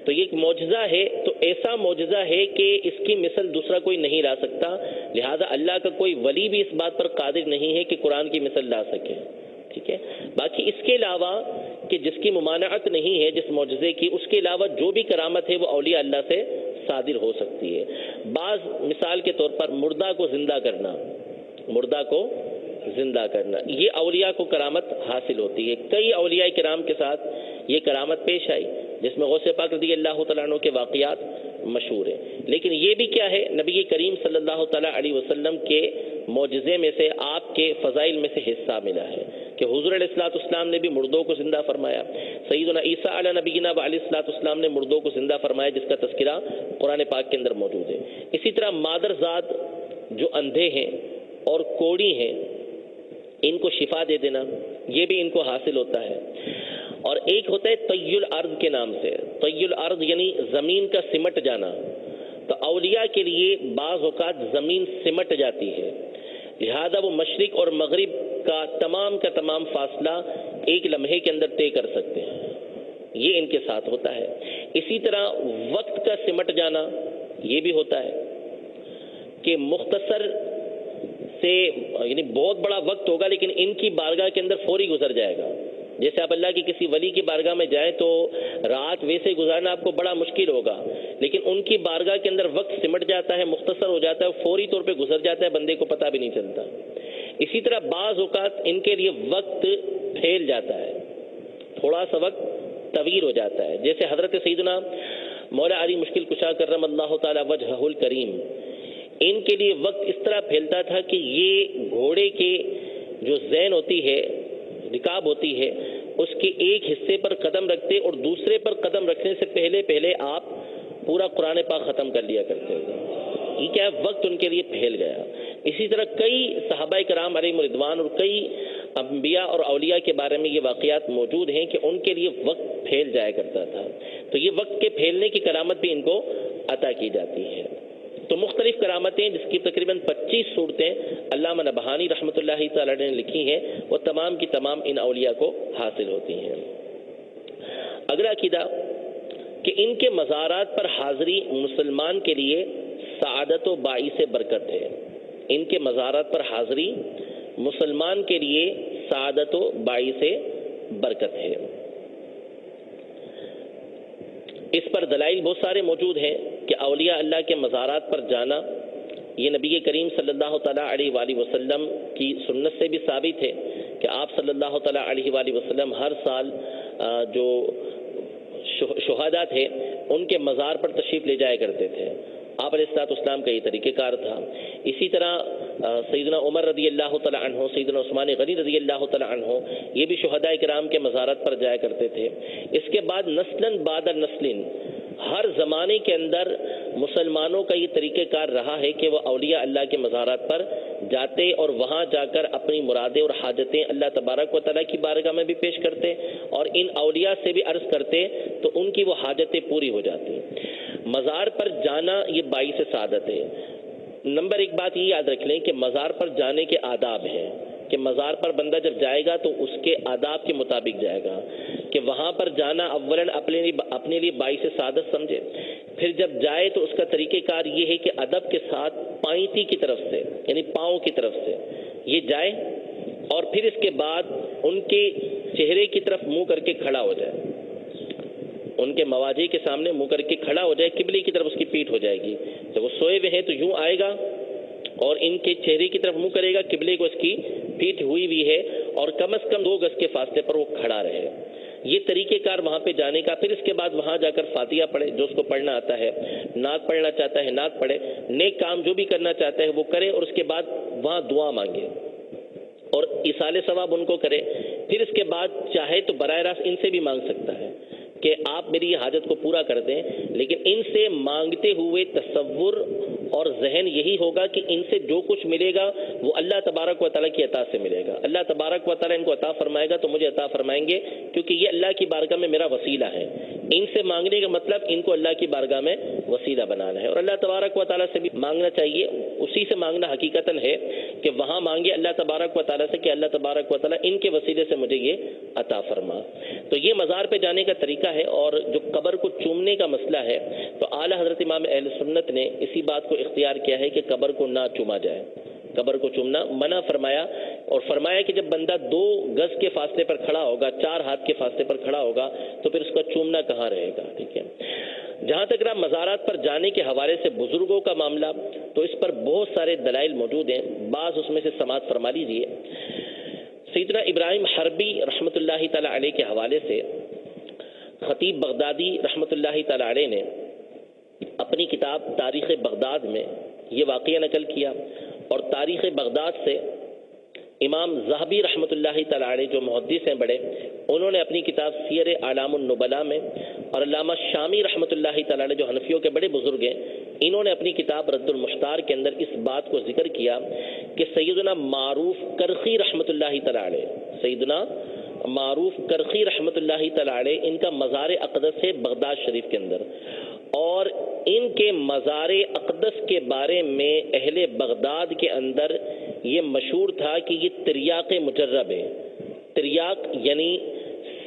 تو یہ ایک معجزہ ہے، تو ایسا معجزہ ہے کہ اس کی مثل دوسرا کوئی نہیں لا سکتا. لہذا اللہ کا کوئی ولی بھی اس بات پر قادر نہیں ہے کہ قرآن کی مثل لا سکے. ٹھیک ہے. باقی اس کے علاوہ کہ جس کی ممانعت نہیں ہے جس معجزے کی، اس کے علاوہ جو بھی کرامت ہے وہ اولیاء اللہ سے صادر ہو سکتی ہے. بعض مثال کے طور پر مردہ کو زندہ کرنا، مردہ کو زندہ کرنا، یہ اولیاء کو کرامت حاصل ہوتی ہے. کئی اولیاء کرام کے ساتھ یہ کرامت پیش آئی، جس میں غوث پاک رضی اللہ تعالیٰ عنہ کے واقعات مشہور ہیں. لیکن یہ بھی کیا ہے، نبی کریم صلی اللہ تعالیٰ علیہ وسلم کے معجزے میں سے، آپ کے فضائل میں سے حصہ ملا ہے کہ حضور علیہ الصلوۃ والسلام نے بھی مردوں کو زندہ فرمایا. سیدنا عیسیٰ علیہ نبینا علیہ الصلوۃ والسلام نے مردوں کو زندہ فرمایا، جس کا تذکرہ قرآن پاک کے اندر موجود ہے. اسی طرح مادرزاد جو اندھے ہیں اور کوڑی ہیں، ان کو شفا دے دینا، یہ بھی ان کو حاصل ہوتا ہے. اور ایک ہوتا ہے طی الارض کے نام سے. طی الارض یعنی زمین کا سمٹ جانا. تو اولیاء کے لیے بعض اوقات زمین سمٹ جاتی ہے، لہذا وہ مشرق اور مغرب کا تمام فاصلہ ایک لمحے کے اندر طے کر سکتے ہیں. یہ ان کے ساتھ ہوتا ہے. اسی طرح وقت کا سمٹ جانا یہ بھی ہوتا ہے کہ مختصر سے یعنی بہت بڑا وقت ہوگا لیکن ان کی بارگاہ کے اندر فوری گزر جائے گا. جیسے آپ اللہ کی کسی ولی کی بارگاہ میں جائیں تو رات ویسے گزارنا آپ کو بڑا مشکل ہوگا، لیکن ان کی بارگاہ کے اندر وقت سمٹ جاتا ہے، مختصر ہو جاتا ہے، فوری طور پہ گزر جاتا ہے، بندے کو پتہ بھی نہیں چلتا. اسی طرح بعض اوقات ان کے لیے وقت پھیل جاتا ہے، تھوڑا سا وقت طویل ہو جاتا ہے. جیسے حضرت سیدنا مولا علی مشکل کشا کرم اللہ تعالی وجہہ الکریم، ان کے لیے وقت اس طرح پھیلتا تھا کہ یہ گھوڑے کے جو زین ہوتی ہے، رکاب ہوتی ہے، اس کے ایک حصے پر قدم رکھتے اور دوسرے پر قدم رکھنے سے پہلے آپ پورا قرآن پاک ختم کر لیا کرتے تھے. یہ کیا وقت ان کے لیے پھیل گیا. اسی طرح کئی صحابہ کرام علیہم رضوان اور کئی انبیاء اور اولیاء کے بارے میں یہ واقعات موجود ہیں کہ ان کے لیے وقت پھیل جایا کرتا تھا. تو یہ وقت کے پھیلنے کی کرامت بھی ان کو عطا کی جاتی ہے. تو مختلف کرامتیں جس کی تقریباً 25 صورتیں علامہ نبہانی رحمۃ اللہ تعالی نے لکھی ہیں، وہ تمام کی تمام ان اولیاء کو حاصل ہوتی ہیں. اگلا عقیدہ کہ ان کے مزارات پر حاضری مسلمان کے لیے سعادت و باعث برکت ہے. ان کے مزارات پر حاضری مسلمان کے لیے سعادت و باعث برکت ہے. اس پر دلائل بہت سارے موجود ہیں کہ اولیاء اللہ کے مزارات پر جانا یہ نبی کریم صلی اللہ تعالیٰ علیہ وآلہ وسلم کی سنت سے بھی ثابت ہے کہ آپ صلی اللہ تعالیٰ علیہ وآلہ وسلم ہر سال جو شہداء تھے ان کے مزار پر تشریف لے جایا کرتے تھے. آپ علیہ الصلوۃ والسلام کا یہ طریقہ کار تھا. اسی طرح سیدنا عمر رضی اللہ تعالیٰ عنہ، سیدنا عثمان غنی رضی اللہ تعالیٰ عنہ، یہ بھی شہداء کرام کے مزارات پر جایا کرتے تھے. اس کے بعد نسلاً بعد نسلاً ہر زمانے کے اندر مسلمانوں کا یہ طریقہ کار رہا ہے کہ وہ اولیاء اللہ کے مزارات پر جاتے اور وہاں جا کر اپنی مرادیں اور حاجتیں اللہ تبارک و تعالیٰ کی بارگاہ میں بھی پیش کرتے اور ان اولیاء سے بھی عرض کرتے تو ان کی وہ حاجتیں پوری ہو جاتی. مزار پر جانا یہ باعث سعادت ہے. نمبر ایک بات یہ یاد رکھ لیں کہ مزار پر جانے کے آداب ہیں کہ مزار پر بندہ جب جائے گا تو اس کے آداب کے مطابق جائے گا کہ وہاں پر جانا اولاً اپنے لیے باعث سعادت سمجھے. پھر جب جائے تو اس کا طریقہ کار یہ ہے کہ ادب کے ساتھ پائنتی کی طرف سے یعنی پاؤں کی طرف سے یہ جائے اور پھر اس کے بعد ان کے چہرے کی طرف منہ کر کے کھڑا ہو جائے, ان کے مواجہ کے سامنے منہ کر کے کھڑا ہو جائے, قبلے کی طرف اس کی پیٹھ ہو جائے گی. جب وہ سوئے ہوئے ہیں تو یوں آئے گا اور ان کے چہرے کی طرف منہ کرے گا, قبلے کو اس کی پیٹھ ہوئی بھی ہے اور کم از کم 2 گز کے فاصلے پر وہ کھڑا رہے. یہ طریقہ کار وہاں پہ جانے کا. پھر اس کے بعد وہاں جا کر فاتحہ پڑھے, جو اس کو پڑھنا آتا ہے, نعت پڑھنا چاہتا ہے نعت پڑھے, نیک کام جو بھی کرنا چاہتا ہے وہ کرے اور اس کے بعد وہاں دعا مانگے اور ایصال ثواب ان کو کرے. پھر اس کے بعد چاہے تو براہ راست ان سے بھی مانگ سکتا ہے کہ آپ میری یہ حاجت کو پورا کر دیں, لیکن ان سے مانگتے ہوئے تصور اور ذہن یہی ہوگا کہ ان سے جو کچھ ملے گا وہ اللہ تبارک و تعالیٰ کی عطا سے ملے گا. اللہ تبارک و تعالیٰ ان کو عطا فرمائے گا تو مجھے عطا فرمائیں گے, کیونکہ یہ اللہ کی بارگاہ میں میرا وسیلہ ہے. ان سے مانگنے کا مطلب ان کو اللہ کی بارگاہ میں وسیلہ بنانا ہے. اور اللہ تبارک و تعالیٰ سے بھی مانگنا چاہیے. اسی سے مانگنا حقیقتاً ہے کہ وہاں مانگے اللہ تبارک و تعالیٰ سے کہ اللہ تبارک و تعالیٰ ان کے وسیلے سے مجھے یہ عطا فرما. تو یہ مزار پہ جانے کا طریقہ ہے. اور جو قبر کو چومنے کا مسئلہ ہے تو اعلیٰ حضرت امام اہل سنت نے اسی بات کو اختیار کیا ہے کہ قبر کو نہ چوما جائے, قبر کو چومنا منع فرمایا. اور فرمایا کہ جب بندہ 2 گز کے فاصلے پر کھڑا ہوگا, 4 ہاتھ کے فاصلے پر کھڑا ہوگا تو پھر اس کا چومنا کہاں رہے گا. ٹھیک ہے. جہاں تک رہا مزارات پر جانے کے حوالے سے بزرگوں کا معاملہ, تو اس پر بہت سارے دلائل موجود ہیں, بعض اس میں سے سماعت فرما لیجیے. سیدنا ابراہیم حربی رحمۃ اللہ تعالی علیہ کے حوالے سے خطیب بغدادی رحمۃ اللہ تعالی علیہ نے اپنی کتاب تاریخ بغداد میں یہ واقعہ نقل کیا. اور تاریخ بغداد سے امام ذہبی رحمۃ اللہ تعالی علیہ جو محدث ہیں بڑے, انہوں نے اپنی کتاب سیر اعلام النبلاء میں, اور علامہ شامی رحمۃ اللہ تعالی علیہ جو حنفیوں کے بڑے بزرگ ہیں, انہوں نے اپنی کتاب رد المحتار کے اندر اس بات کو ذکر کیا کہ سیدنا معروف کرخی رحمۃ اللہ تعالی علیہ, سیدنا معروف کرخی رحمۃ اللہ تعالی علیہ, ان کا مزار اقدس ہے بغداد شریف کے اندر. اور ان کے مزار اقدس کے بارے میں اہل بغداد کے اندر یہ مشہور تھا کہ یہ تریاق مجرب ہے. تریاق یعنی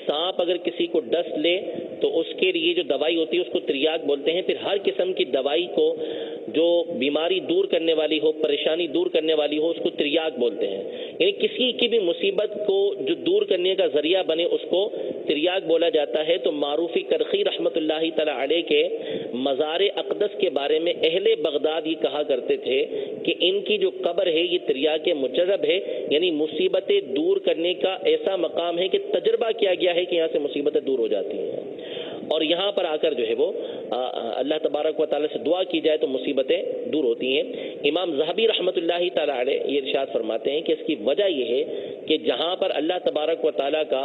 سانپ اگر کسی کو ڈس لے تو اس کے لیے جو دوائی ہوتی ہے اس کو تریاق بولتے ہیں. پھر ہر قسم کی دوائی کو جو بیماری دور کرنے والی ہو, پریشانی دور کرنے والی ہو, اس کو تریاق بولتے ہیں. یعنی کسی کی بھی مصیبت کو جو دور کرنے کا ذریعہ بنے اس کو تریاق بولا جاتا ہے. تو معروفی کرخی رحمۃ اللہ تعالی علیہ کے مزار اقدس کے بارے میں اہل بغداد یہ کہا کرتے تھے کہ ان کی جو قبر ہے یہ تریاق مجرب ہے, یعنی مصیبتیں دور کرنے کا ایسا مقام ہے کہ تجربہ کیا گیا ہے کہ یہاں سے مصیبتیں دور ہو جاتی ہیں. اور یہاں پر آ کر جو ہے وہ اللہ تبارک و تعالیٰ سے دعا کی جائے تو مصیبتیں دور ہوتی ہیں. امام ذہبی رحمۃ اللہ تعالی علیہ یہ ارشاد فرماتے ہیں کہ اس کی وجہ یہ ہے کہ جہاں پر اللہ تبارک و تعالیٰ کا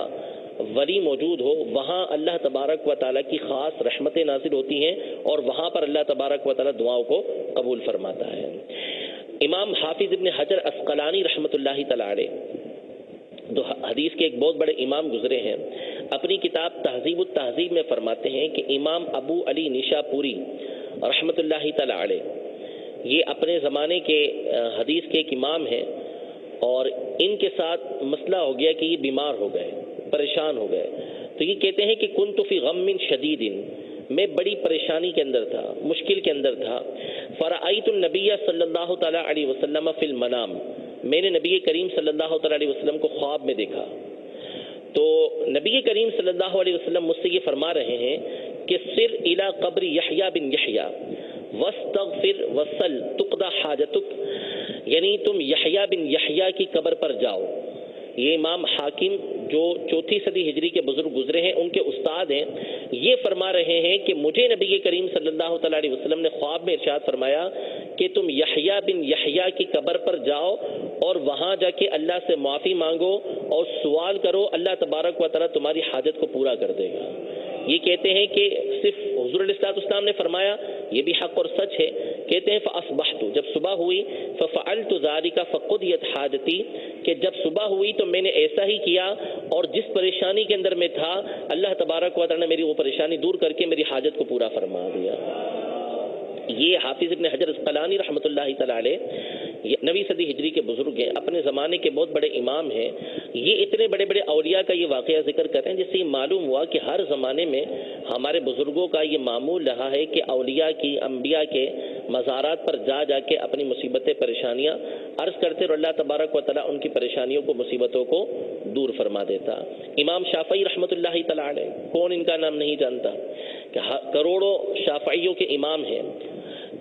ولی موجود ہو وہاں اللہ تبارک و تعالیٰ کی خاص رحمتیں نازل ہوتی ہیں اور وہاں پر اللہ تبارک و تعالیٰ دعاؤں کو قبول فرماتا ہے. امام حافظ ابن حجر عسقلانی رحمۃ اللہ تعالی علیہ جو حدیث کے ایک بہت بڑے امام گزرے ہیں, اپنی کتاب تہذیب التہذیب میں فرماتے ہیں کہ امام ابو علی نشاپوری رحمۃ اللہ تعالی علیہ یہ اپنے زمانے کے حدیث کے ایک امام ہیں, اور ان کے ساتھ مسئلہ ہو گیا کہ یہ بیمار ہو گئے, پریشان ہو گئے. تو یہ کہتے ہیں کہ کنت فی غم شدید, میں بڑی پریشانی کے اندر تھا, مشکل کے اندر تھا. فرأیت النبی صلی اللہ تعالی علیہ وسلم فی المنام, میں نے نبی کریم صلی اللہ تعالی علیہ وسلم کو خواب میں دیکھا. تو نبی کریم صلی اللہ علیہ وسلم مجھ سے یہ فرما رہے ہیں کہ سر الی قبر یحییٰ بن یحییٰ واستغفر وصل تقضی حاجتک, یعنی تم یحییٰ بن یحییٰ کی قبر پر جاؤ. یہ امام حاکم جو 4 صدی ہجری کے بزرگ گزرے ہیں ان کے استاد ہیں, یہ فرما رہے ہیں کہ مجھے نبی کریم صلی اللہ تعالی علیہ وسلم نے خواب میں ارشاد فرمایا کہ تم یحییٰ بن یحییٰ کی قبر پر جاؤ اور وہاں جا کے اللہ سے معافی مانگو اور سوال کرو, اللہ تبارک و تعالیٰ تمہاری حاجت کو پورا کر دے گا. یہ کہتے ہیں کہ صرف حضور علیہ الصلوۃ والسلام نے فرمایا، یہ بھی حق اور سچ ہے. کہتے ہیں فاصبحت، جب صبح ہوئی، ففعلت ذلك فقضيت حاجتي، کہ جب صبح ہوئی تو میں نے ایسا ہی کیا اور جس پریشانی کے اندر میں تھا اللہ تبارک و تعالی نے میری وہ پریشانی دور کر کے میری حاجت کو پورا فرما دیا. یہ حافظ ابن حجر اسقلانی رحمۃ اللہ تعالی علیہ، یہ 9ویں صدی ہجری کے بزرگ ہیں، اپنے زمانے کے بہت بڑے امام ہیں. یہ اتنے بڑے بڑے اولیاء کا یہ واقعہ ذکر کر رہے ہیں جس سے یہ معلوم ہوا کہ ہر زمانے میں ہمارے بزرگوں کا یہ معمول رہا ہے کہ اولیاء کی، انبیاء کے مزارات پر جا جا کے اپنی مصیبتیں، پریشانیاں عرض کرتے اور اللہ تبارک و تعالیٰ ان کی پریشانیوں کو، مصیبتوں کو دور فرما دیتا. امام شافعی رحمۃ اللہ تعالی علیہ، کون ان کا نام نہیں جانتا، کہ کروڑوں شافعیوں کے امام ہیں.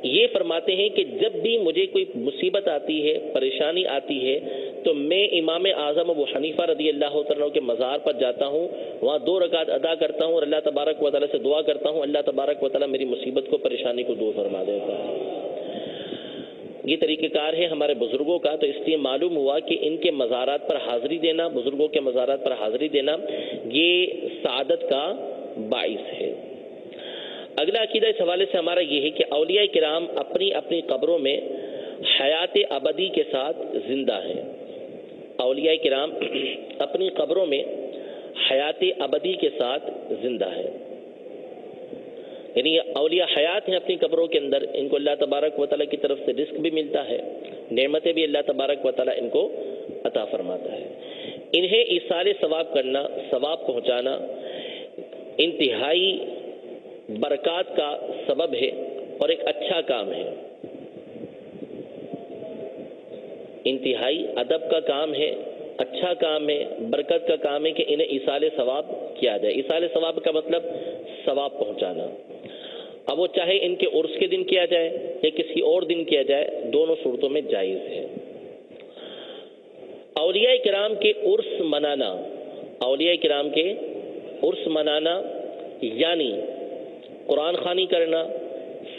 یہ فرماتے ہیں کہ جب بھی مجھے کوئی مصیبت آتی ہے، پریشانی آتی ہے، تو میں امام اعظم ابو حنیفہ رضی اللہ عنہ کے مزار پر جاتا ہوں، وہاں 2 رکعت ادا کرتا ہوں اور اللہ تبارک و تعالیٰ سے دعا کرتا ہوں، اللہ تبارک و تعالیٰ میری مصیبت کو، پریشانی کو دور فرما دیتا ہے. یہ طریقہ کار ہے ہمارے بزرگوں کا. تو اس لیے معلوم ہوا کہ ان کے مزارات پر حاضری دینا، بزرگوں کے مزارات پر حاضری دینا، یہ سعادت کا باعث ہے. اگلا عقیدہ اس حوالے سے ہمارا یہ ہے کہ اولیاء کرام اپنی اپنی قبروں میں حیات ابدی کے ساتھ زندہ ہیں. اولیاء کرام اپنی قبروں میں حیات ابدی کے ساتھ زندہ ہیں، یعنی اولیاء حیات ہیں اپنی قبروں کے اندر. ان کو اللہ تبارک و تعالیٰ کی طرف سے رزق بھی ملتا ہے، نعمتیں بھی اللہ تبارک و تعالیٰ ان کو عطا فرماتا ہے. انہیں ایصال ثواب کرنا، ثواب پہنچانا انتہائی برکات کا سبب ہے اور ایک اچھا کام ہے، انتہائی ادب کا کام ہے، اچھا کام ہے، برکت کا کام ہے کہ انہیں ایصال ثواب کیا جائے. ایصال ثواب کا مطلب ثواب پہنچانا. اب وہ چاہے ان کے عرس کے دن کیا جائے یا کسی اور دن کیا جائے، دونوں صورتوں میں جائز ہے. اولیاء کرام کے عرس منانا، اولیاء کرام کے عرس منانا یعنی قرآن خوانی کرنا،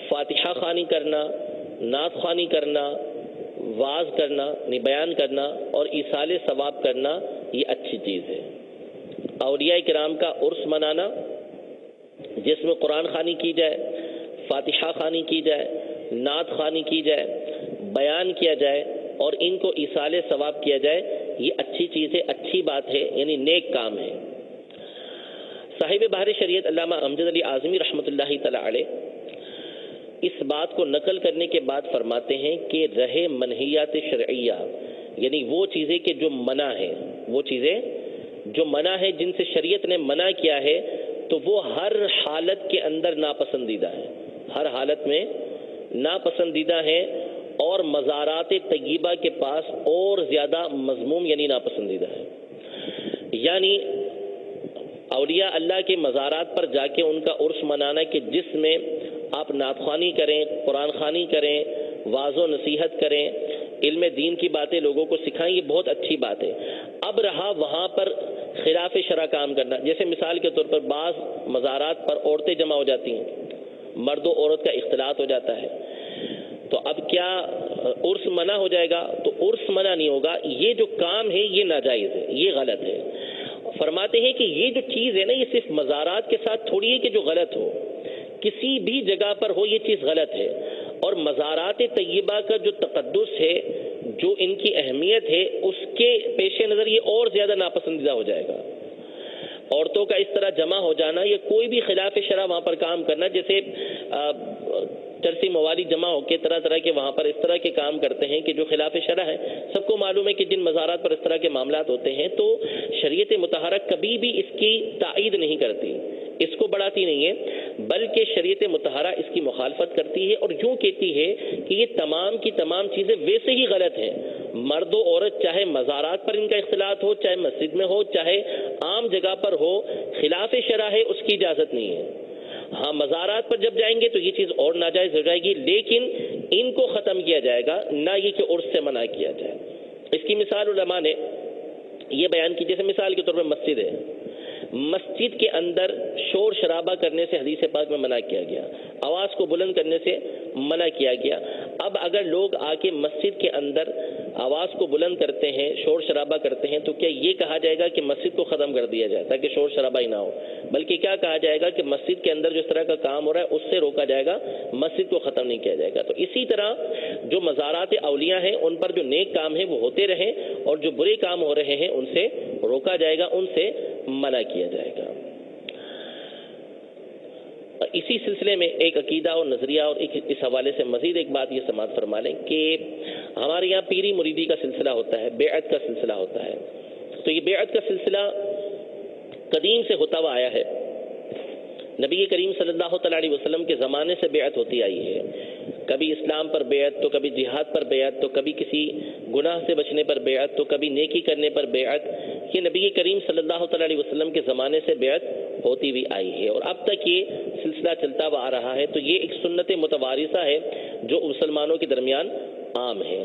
فاتحہ خوانی کرنا، نعت خوانی کرنا، واعظ کرنا، بیان کرنا اور ایصال ثواب کرنا، یہ اچھی چیز ہے. اولیاء کرام کا عرس منانا جس میں قرآن خوانی کی جائے، فاتحہ خوانی کی جائے، نعت خوانی کی جائے، بیان کیا جائے اور ان کو ایصال ثواب کیا جائے، یہ اچھی چیز ہے، اچھی بات ہے، یعنی نیک کام ہے. صاحب بحر شریعت علامہ امجد علی اعظمی رحمۃ اللہ تعالی علیہ اس بات کو نقل کرنے کے بعد فرماتے ہیں کہ رہے منہیات شرعیہ، یعنی وہ چیزیں کہ جو منع ہے، وہ چیزیں جو منع ہے، جن سے شریعت نے منع کیا ہے، تو وہ ہر حالت کے اندر ناپسندیدہ ہے، ہر حالت میں ناپسندیدہ ہے اور مزارات طیبہ کے پاس اور زیادہ مذموم یعنی ناپسندیدہ ہے. یعنی اولیاء اللہ کے مزارات پر جا کے ان کا عرس منانا کہ جس میں آپ نعت خوانی کریں، قرآن خوانی کریں، واعظ و نصیحت کریں، علم دین کی باتیں لوگوں کو سکھائیں، یہ بہت اچھی بات ہے. اب رہا وہاں پر خلاف شرع کام کرنا، جیسے مثال کے طور پر بعض مزارات پر عورتیں جمع ہو جاتی ہیں، مرد و عورت کا اختلاط ہو جاتا ہے، تو اب کیا عرس منع ہو جائے گا؟ تو عرس منع نہیں ہوگا، یہ جو کام ہے یہ ناجائز ہے، یہ غلط ہے. فرماتے ہیں کہ یہ جو چیز ہے نا، یہ صرف مزارات کے ساتھ تھوڑی ہے کہ جو غلط ہو، کسی بھی جگہ پر ہو یہ چیز غلط ہے. اور مزارات طیبہ کا جو تقدس ہے، جو ان کی اہمیت ہے، اس کے پیش نظر یہ اور زیادہ ناپسندیدہ ہو جائے گا. عورتوں کا اس طرح جمع ہو جانا یا کوئی بھی خلاف شرع وہاں پر کام کرنا، جیسے چرسی موالی جمع ہو کے طرح طرح کے وہاں پر اس طرح کے کام کرتے ہیں کہ جو خلاف شرع ہے. سب کو معلوم ہے کہ جن مزارات پر اس طرح کے معاملات ہوتے ہیں تو شریعت مطہرہ کبھی بھی اس کی تائید نہیں کرتی، اس کو بڑھاتی نہیں ہے، بلکہ شریعت مطہرہ اس کی مخالفت کرتی ہے اور یوں کہتی ہے کہ یہ تمام کی تمام چیزیں ویسے ہی غلط ہیں. مرد و عورت چاہے مزارات پر ان کا اختلاط ہو، چاہے مسجد میں ہو، چاہے عام جگہ پر ہو، خلاف شرع ہے، اس کی اجازت نہیں ہے. ہاں مزارات پر جب جائیں گے تو یہ چیز اور ناجائز ہو جائے گی، لیکن ان کو ختم کیا جائے گا، نہ یہ کہ عرس سے منع کیا جائے. اس کی مثال علماء نے یہ بیان کی، جیسے مثال کے طور پر مسجد ہے، مسجد کے اندر شور شرابہ کرنے سے حدیث پاک میں منع کیا گیا، آواز کو بلند کرنے سے منع کیا گیا. اب اگر لوگ آ کے مسجد کے اندر آواز کو بلند کرتے ہیں، شور شرابہ کرتے ہیں، تو کیا یہ کہا جائے گا کہ مسجد کو ختم کر دیا جائے تاکہ شور شرابہ ہی نہ ہو؟ بلکہ کیا کہا جائے گا کہ مسجد کے اندر جو اس طرح کا کام ہو رہا ہے اس سے روکا جائے گا، مسجد کو ختم نہیں کیا جائے گا۔ تو اسی طرح جو مزارات اولیاء ہیں ان پر جو نیک کام ہیں وہ ہوتے رہیں، اور جو برے کام ہو رہے ہیں ان سے روکا جائے گا، ان سے منع کیا جائے گا۔ اسی سلسلے میں ایک عقیدہ اور نظریہ اور اس حوالے سے مزید ایک بات یہ سماعت فرما لیں کہ ہمارے یہاں پیری مریدی کا سلسلہ ہوتا ہے، بیعت کا سلسلہ ہوتا ہے۔ تو یہ بیعت کا سلسلہ قدیم سے ہوتا ہوا آیا ہے، نبی کریم صلی اللہ تعالیٰ علیہ وسلم کے زمانے سے بیعت ہوتی آئی ہے، کبھی اسلام پر بیعت، تو کبھی جہاد پر بیعت، تو کبھی کسی گناہ سے بچنے پر بیعت، تو کبھی نیکی کرنے پر بیعت۔ یہ نبی کریم صلی اللہ تعالیٰ علیہ وسلم کے زمانے سے بیعت ہوتی ہوئی آئی ہے، اور اب تک یہ سلسلہ چلتا ہوا آ رہا ہے۔ تو یہ ایک سنت متوارثہ ہے جو مسلمانوں کے درمیان عام ہے۔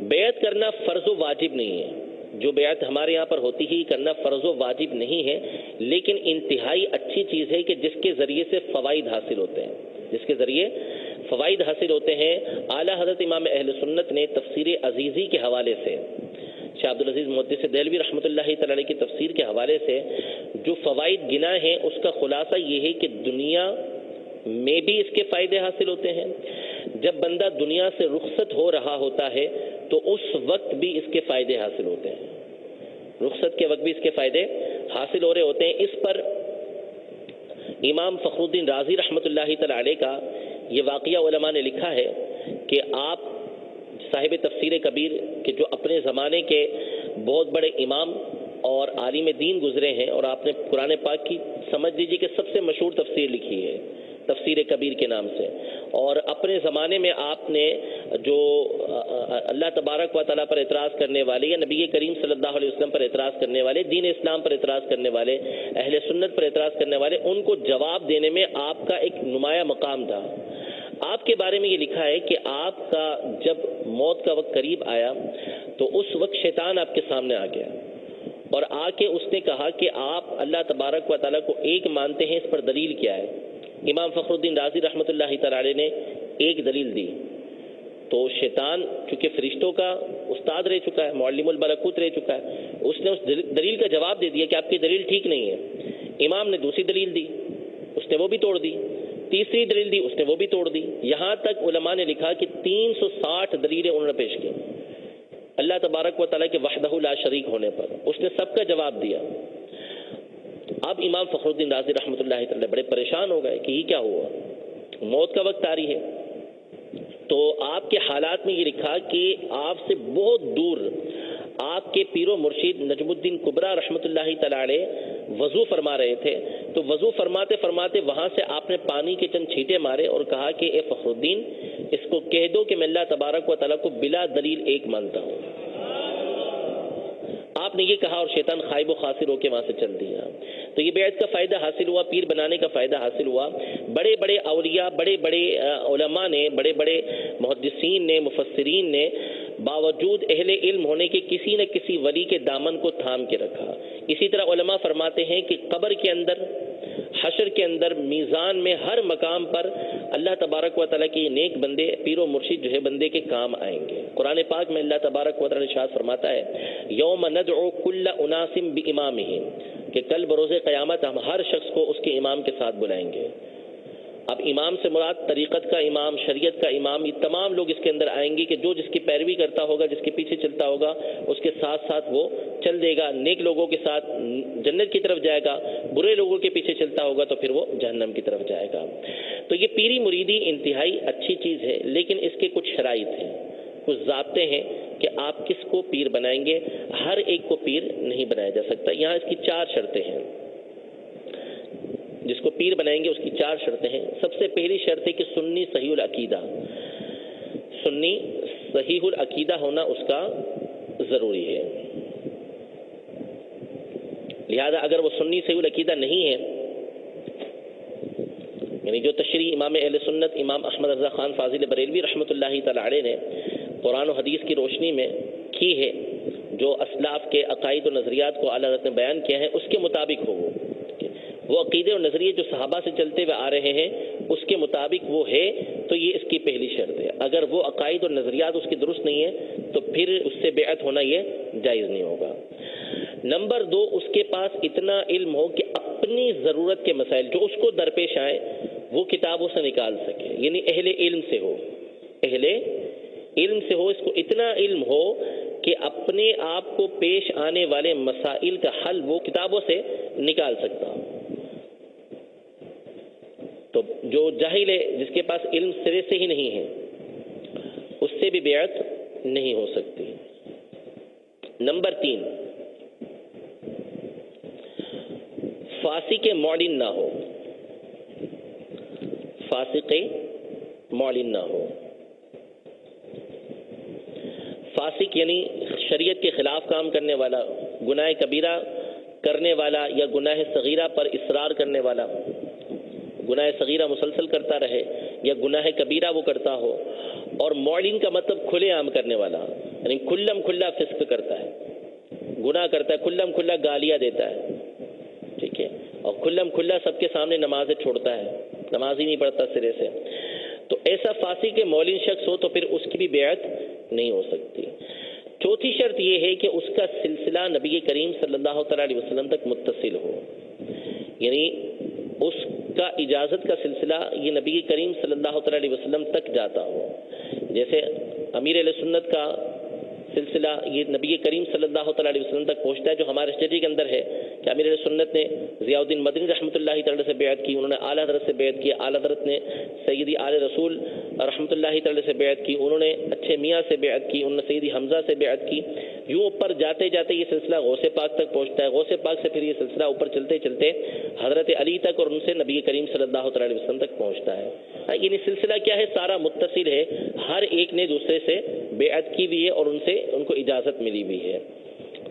بیعت کرنا فرض و واجب نہیں ہے، جو بیعت ہمارے یہاں پر ہوتی ہی کرنا فرض و واجب نہیں ہے، لیکن انتہائی اچھی چیز ہے کہ جس کے ذریعے سے فوائد حاصل ہوتے ہیں، جس کے ذریعے فوائد حاصل ہوتے ہیں۔ اعلیٰ حضرت امام اہل سنت نے تفسیر عزیزی کے حوالے سے، شیخ عبدالعزیز محدث دہلوی رحمۃ اللہ تعالی علیہ کی تفسیر کے حوالے سے جو فوائد گنا ہیں اس کا خلاصہ یہ ہے کہ دنیا میں بھی اس کے فائدے حاصل ہوتے ہیں، جب بندہ دنیا سے رخصت ہو رہا ہوتا ہے تو اس وقت بھی اس کے فائدے حاصل ہوتے ہیں، رخصت کے وقت بھی اس کے فائدے حاصل ہو رہے ہوتے ہیں۔ اس پر امام فخر الدین رازی رحمۃ اللہ تعالی علیہ کا یہ واقعہ علماء نے لکھا ہے کہ آپ صاحب تفسیر کبیر کہ جو اپنے زمانے کے بہت بڑے امام اور عالم دین گزرے ہیں، اور آپ نے قرآن پاک کی سمجھ لیجیے کہ سب سے مشہور تفسیر لکھی ہے تفسیر کبیر کے نام سے، اور اپنے زمانے میں آپ نے جو اللہ تبارک و تعالیٰ پر اعتراض کرنے والے یا نبی کریم صلی اللہ علیہ وسلم پر اعتراض کرنے والے، دین اسلام پر اعتراض کرنے والے، اہل سنت پر اعتراض کرنے والے، ان کو جواب دینے میں آپ کا ایک نمایاں مقام تھا۔ آپ کے بارے میں یہ لکھا ہے کہ آپ کا جب موت کا وقت قریب آیا تو اس وقت شیطان آپ کے سامنے آ گیا، اور آ کے اس نے کہا کہ آپ اللہ تبارک و تعالیٰ کو ایک مانتے ہیں، اس پر دلیل کیا ہے؟ امام فخر الدین رازی رحمۃ اللہ تعالی نے ایک دلیل دی، تو شیطان چونکہ فرشتوں کا استاد رہ چکا ہے، معلم الملکوت رہ چکا ہے، اس نے اس دلیل کا جواب دے دیا کہ آپ کی دلیل ٹھیک نہیں ہے۔ امام نے دوسری دلیل دی، اس نے وہ بھی توڑ دی، تیسری دلیل دی، اس نے وہ بھی توڑ دی، یہاں تک علماء نے لکھا کہ 360 دلیلیں انہوں نے پیش کی اللہ تبارک و تعالیٰ کے وحدہ لا شریک ہونے پر، اس نے سب کا جواب دیا۔ اب امام فخر الدین رازی رحمۃ اللہ تعالی بڑے پریشان ہو گئے کہ یہ کیا ہوا، موت کا وقت آ رہی ہے۔ تو آپ کے حالات میں یہ لکھا کہ آپ سے بہت دور آپ کے پیر و مرشید نجم الدین کبریٰ رحمۃ اللہ تعالی علیہ وضو فرما رہے تھے، تو وضو فرماتے فرماتے وہاں سے آپ نے پانی کے چند چھینٹے مارے اور کہا کہ اے فخر الدین، اس کو کہہ دو کہ میں اللہ تبارک و تعالیٰ کو بلا دلیل ایک مانتا ہوں۔ آپ نے یہ کہا اور شیطان خائب و خاسر ہو کے وہاں سے چل دیا۔ تو یہ بیعت کا فائدہ حاصل ہوا، پیر بنانے کا فائدہ حاصل ہوا۔ بڑے بڑے اولیاء، بڑے بڑے علماء نے، بڑے بڑے محدثین نے، مفسرین نے باوجود اہل علم ہونے کے کسی نہ کسی ولی کے دامن کو تھام کے رکھا۔ اسی طرح علماء فرماتے ہیں کہ قبر کے اندر، حشر کے اندر، میزان میں، ہر مقام پر اللہ تبارک و تعالیٰ کے نیک بندے، پیر و مرشد جو ہے بندے کے کام آئیں گے۔ قرآن پاک میں اللہ تبارک و تعالیٰ نے ارشاد فرماتا ہے یوم ندعو کل اناس بامامہم، کہ کل بروز قیامت ہم ہر شخص کو اس کے امام کے ساتھ بلائیں گے۔ اب امام سے مراد طریقت کا امام، شریعت کا امام، یہ تمام لوگ اس کے اندر آئیں گے کہ جو جس کی پیروی کرتا ہوگا، جس کے پیچھے چلتا ہوگا، اس کے ساتھ ساتھ وہ چل دے گا، نیک لوگوں کے ساتھ جنت کی طرف جائے گا، برے لوگوں کے پیچھے چلتا ہوگا تو پھر وہ جہنم کی طرف جائے گا۔ تو یہ پیری مریدی انتہائی اچھی چیز ہے، لیکن اس کے کچھ شرائط ہیں، کچھ ضابطے ہیں کہ آپ کس کو پیر بنائیں گے۔ ہر ایک کو پیر نہیں بنایا جا سکتا۔ یہاں اس کی 4 شرطیں ہیں، جس کو پیر بنائیں گے اس کی 4 شرطیں ہیں۔ سب سے پہلی شرط ہے کہ سنی صحیح العقیدہ، سنی صحیح العقیدہ ہونا اس کا ضروری ہے۔ لہذا اگر وہ سنی صحیح العقیدہ نہیں ہے، یعنی جو تشریح امام اہل سنت امام احمد رضا خان فاضل بریلوی رحمۃ اللہ تعالی علیہ نے قرآن و حدیث کی روشنی میں کی ہے، جو اسلاف کے عقائد و نظریات کو اعلیٰ حضرت نے بیان کیا ہے، اس کے مطابق ہو وہ عقیدے اور نظریے جو صحابہ سے چلتے ہوئے آ رہے ہیں اس کے مطابق وہ ہے، تو یہ اس کی پہلی شرط ہے. اگر وہ عقائد اور نظریات اس کی درست نہیں ہیں تو پھر اس سے بیعت ہونا یہ جائز نہیں ہوگا. نمبر 2، اس کے پاس اتنا علم ہو کہ اپنی ضرورت کے مسائل جو اس کو درپیش آئیں وہ کتابوں سے نکال سکے، یعنی اہل علم سے ہو، اہل علم سے ہو، اس کو اتنا علم ہو کہ اپنے آپ کو پیش آنے والے مسائل کا حل وہ کتابوں سے نکال سکتا ہو. تو جو جاہل ہے، جس کے پاس علم سرے سے ہی نہیں ہے، اس سے بھی بیعت نہیں ہو سکتی. نمبر 3، فاسق معلن نہ ہو، فاسق معلن نہ ہو. فاسق یعنی شریعت کے خلاف کام کرنے والا، گناہ کبیرہ کرنے والا یا گناہ صغیرہ پر اصرار کرنے والا، گناہ صغیرہ مسلسل کرتا رہے یا گناہ کبیرہ وہ کرتا ہو. اور معلن کا مطلب کھلے عام کرنے والا، یعنی کھلم کھلا فسق کرتا ہے، گناہ کرتا ہے، کھلم کھلا گالیاں دیتا ہے، ٹھیک ہے، اور کھلم کھلا سب کے سامنے نمازیں چھوڑتا ہے، نماز ہی نہیں پڑھتا سرے سے. تو ایسا فاسق معلن شخص ہو تو پھر اس کی بھی بیعت نہیں ہو سکتی. چوتھی شرط یہ ہے کہ اس کا سلسلہ نبی کریم صلی اللہ تعالی علیہ وسلم تک متصل ہو، یعنی اس کا اجازت کا سلسلہ یہ نبی کریم صلی اللہ تعالی علیہ وسلم تک جاتا ہو. جیسے امیر اہل سنت کا سلسلہ یہ نبی کریم صلی اللہ تعالی علیہ وسلم تک پہنچتا ہے، جو ہمارے اسٹڈی کے اندر ہے کہ امیر اہل سنت نے ضیاء الدین مدنی رحمۃ اللہ تعالی سے بیعت کی، انہوں نے اعلیٰ حضرت سے بیعت کی، اعلیٰ حضرت نے سیدی آل رسول رحمۃ اللہ تعالی سے بیعت کی، انہوں نے اچھے میاں سے بیعت کی، انہوں نے سیدی حمزہ سے بیعت کی. یوں اوپر جاتے جاتے یہ سلسلہ غوث پاک تک پہنچتا ہے، غوث پاک سے پھر یہ سلسلہ اوپر چلتے چلتے حضرت علی تک اور ان سے نبی کریم صلی اللہ تعالی علیہ وسلم تک پہنچتا ہے. یعنی سلسلہ کیا ہے؟ سارا متصل ہے، ہر ایک نے دوسرے سے بیعت کی بھی ہے اور ان سے ان کو اجازت ملی بھی ہے.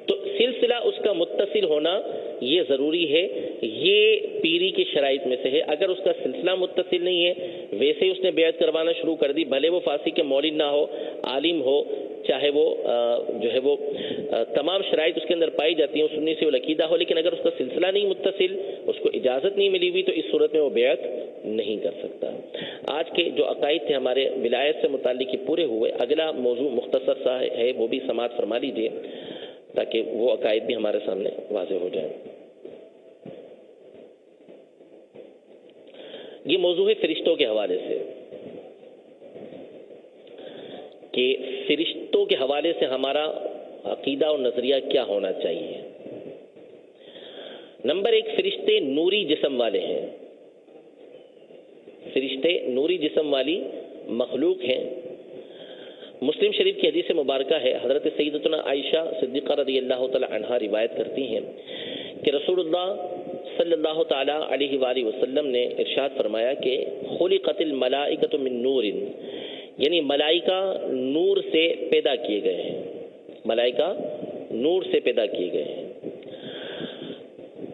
تو سلسلہ اس کا متصل ہونا یہ ضروری ہے، یہ پیری کی شرائط میں سے ہے. اگر اس کا سلسلہ متصل نہیں ہے، ویسے ہی اس نے بیعت کروانا شروع کر دی، بھلے وہ فاسق معلن نہ ہو، عالم ہو، چاہے وہ جو ہے وہ تمام شرائط اس کے اندر پائی جاتی ہیں، سنی سے العقیدہ ہو، لیکن اگر اس کا سلسلہ نہیں متصل، اس کو اجازت نہیں ملی ہوئی، تو اس صورت میں وہ بیعت نہیں کر سکتا. آج کے جو عقائد تھے ہمارے ولایت سے متعلق پورے ہوئے. اگلا موضوع مختصر سا ہے، وہ بھی سماعت فرما لیجیے تاکہ وہ عقائد بھی ہمارے سامنے واضح ہو جائیں. یہ موضوع ہے فرشتوں کے حوالے سے، کہ فرشتوں کے حوالے سے ہمارا عقیدہ اور نظریہ کیا ہونا چاہیے. نمبر 1، فرشتے نوری جسم والے ہیں، فرشتے نوری جسم والی مخلوق ہیں. مسلم شریف کی حدیث مبارکہ ہے، حضرت سیدتنا عائشہ صدیقہ رضی اللہ تعالی عنہا روایت کرتی ہیں کہ رسول اللہ صلی اللہ تعالی علیہ وآلہ وسلم نے ارشاد فرمایا کہ خلقت الملائکۃ من نور، یعنی ملائکہ نور سے پیدا کیے گئے ہیں، ملائکہ نور سے پیدا کیے گئے ہیں.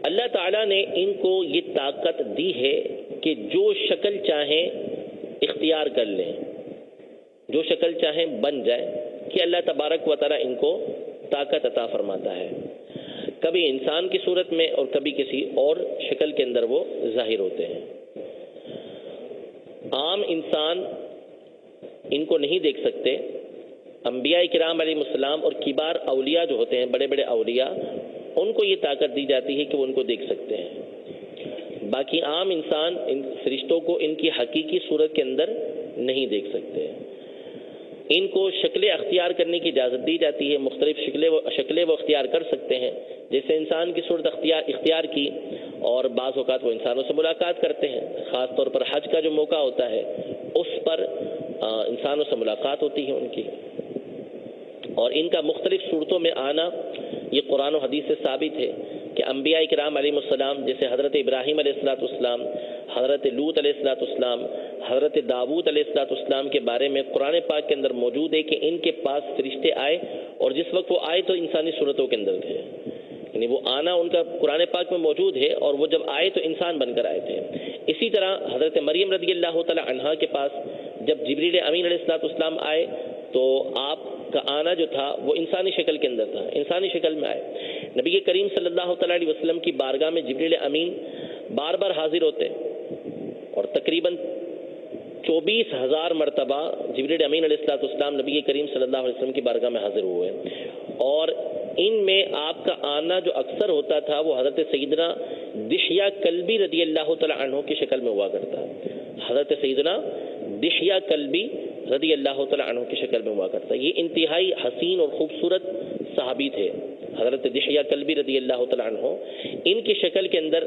اللہ تعالیٰ نے ان کو یہ طاقت دی ہے کہ جو شکل چاہیں اختیار کر لیں، جو شکل چاہیں بن جائے، کہ اللہ تبارک و تعالیٰ ان کو طاقت عطا فرماتا ہے. کبھی انسان کی صورت میں اور کبھی کسی اور شکل کے اندر وہ ظاہر ہوتے ہیں. عام انسان ان کو نہیں دیکھ سکتے. انبیاء کرام علیہ السلام اور کبار اولیاء جو ہوتے ہیں، بڑے بڑے اولیاء، ان کو یہ طاقت دی جاتی ہے کہ وہ ان کو دیکھ سکتے ہیں. باقی عام انسان ان فرشتوں کو ان کی حقیقی صورت کے اندر نہیں دیکھ سکتے. ان کو شکلیں اختیار کرنے کی اجازت دی جاتی ہے، مختلف شکلیں وہ اختیار کر سکتے ہیں. جیسے انسان کی صورت اختیار کی اور بعض اوقات وہ انسانوں سے ملاقات کرتے ہیں، خاص طور پر حج کا جو موقع ہوتا ہے اس پر انسانوں سے ملاقات ہوتی ہے ان کی. اور ان کا مختلف صورتوں میں آنا یہ قرآن و حدیث سے ثابت ہے کہ انبیاء کرام علیہ السلام، جیسے حضرت ابراہیم علیہ السلام، حضرت لوط علیہ السلام، حضرت داؤد علیہ السلام کے بارے میں قرآن پاک کے اندر موجود ہے کہ ان کے پاس فرشتے آئے، اور جس وقت وہ آئے تو انسانی صورتوں کے اندر تھے. یعنی وہ آنا ان کا قرآن پاک میں موجود ہے، اور وہ جب آئے تو انسان بن کر آئے تھے. اسی طرح حضرت مریم رضی اللہ تعالی عنہا کے پاس جب جبریل امین علیہ السلام آئے تو آپ کا آنا جو تھا وہ انسانی شکل کے اندر تھا، انسانی شکل میں آئے. نبی کریم صلی اللہ تعالی علیہ وسلم کی بارگاہ میں جبریل امین بار بار حاضر ہوتے، اور تقریباً 24,000 مرتبہ جبریل امین علیہ السلام نبی کریم صلی اللہ علیہ وسلم کی بارگاہ میں حاضر ہوئے، اور ان میں آپ کا آنا جو اکثر ہوتا تھا وہ حضرت سیدنا دحیہ کلبی رضی اللہ تعالی عنہ کی شکل میں ہوا کرتا ہے۔ حضرت سیدنا دحیہ کلبی رضی اللہ تعالی عنہ کی شکل میں ہوا کرتا ہے۔ یہ انتہائی حسین اور خوبصورت صحابی تھے حضرت دحیہ کلبی رضی اللہ تعالی عنہ۔ ان کی شکل کے اندر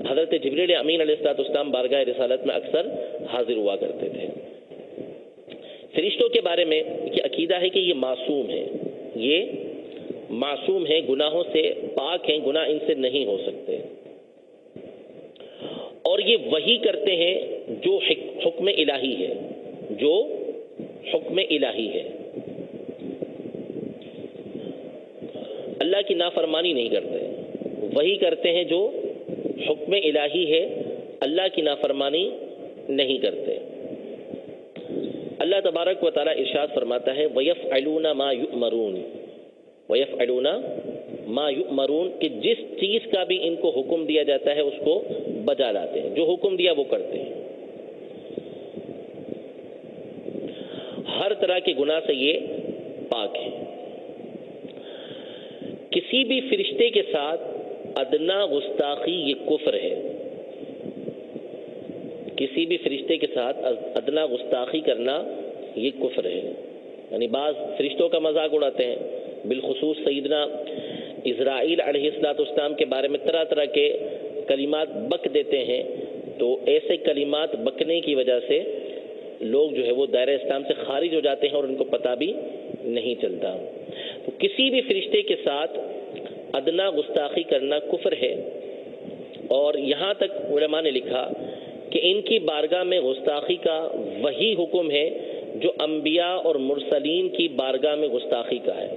حضرت جبریل امین علیہ السلام بارگاہ رسالت میں اکثر حاضر ہوا کرتے تھے۔ فرشتوں کے بارے میں یہ عقیدہ ہے کہ یہ معصوم ہے، یہ معصوم ہیں، گناہوں سے پاک ہیں، گناہ ان سے نہیں ہو سکتے، اور یہ وہی کرتے ہیں جو حکم الہی ہے، جو حکم الہی ہے۔ اللہ کی نافرمانی نہیں کرتے، وہی کرتے ہیں جو حکم الہی ہے، اللہ کی نافرمانی نہیں کرتے۔ اللہ تبارک و تعالی ارشاد فرماتا ہے وَيَفْعَلُونَ مَا يُؤْمَرُونَ، وَيَفْعَلُونَ مَا يُؤْمَرُونَ، کہ جس چیز کا بھی ان کو حکم دیا جاتا ہے اس کو بجا لاتے ہیں، جو حکم دیا وہ کرتے ہیں۔ ہر طرح کے گناہ سے یہ پاک ہے۔ کسی بھی فرشتے کے ساتھ ادنا گستاخی یہ کفر ہے، کسی بھی فرشتے کے ساتھ ادنا گستاخی کرنا یہ کفر ہے۔ یعنی بعض فرشتوں کا مذاق اڑاتے ہیں، بالخصوص سیدنا اسرائیل علیہ السلام کے بارے میں طرح طرح کے کلمات بک دیتے ہیں، تو ایسے کلمات بکنے کی وجہ سے لوگ جو ہے وہ دائرہ اسلام سے خارج ہو جاتے ہیں اور ان کو پتہ بھی نہیں چلتا۔ تو کسی بھی فرشتے کے ساتھ ادنا گستاخی کرنا کفر ہے، اور یہاں تک علماء نے لکھا کہ ان کی بارگاہ میں گستاخی کا وہی حکم ہے جو انبیاء اور مرسلین کی بارگاہ میں گستاخی کا ہے،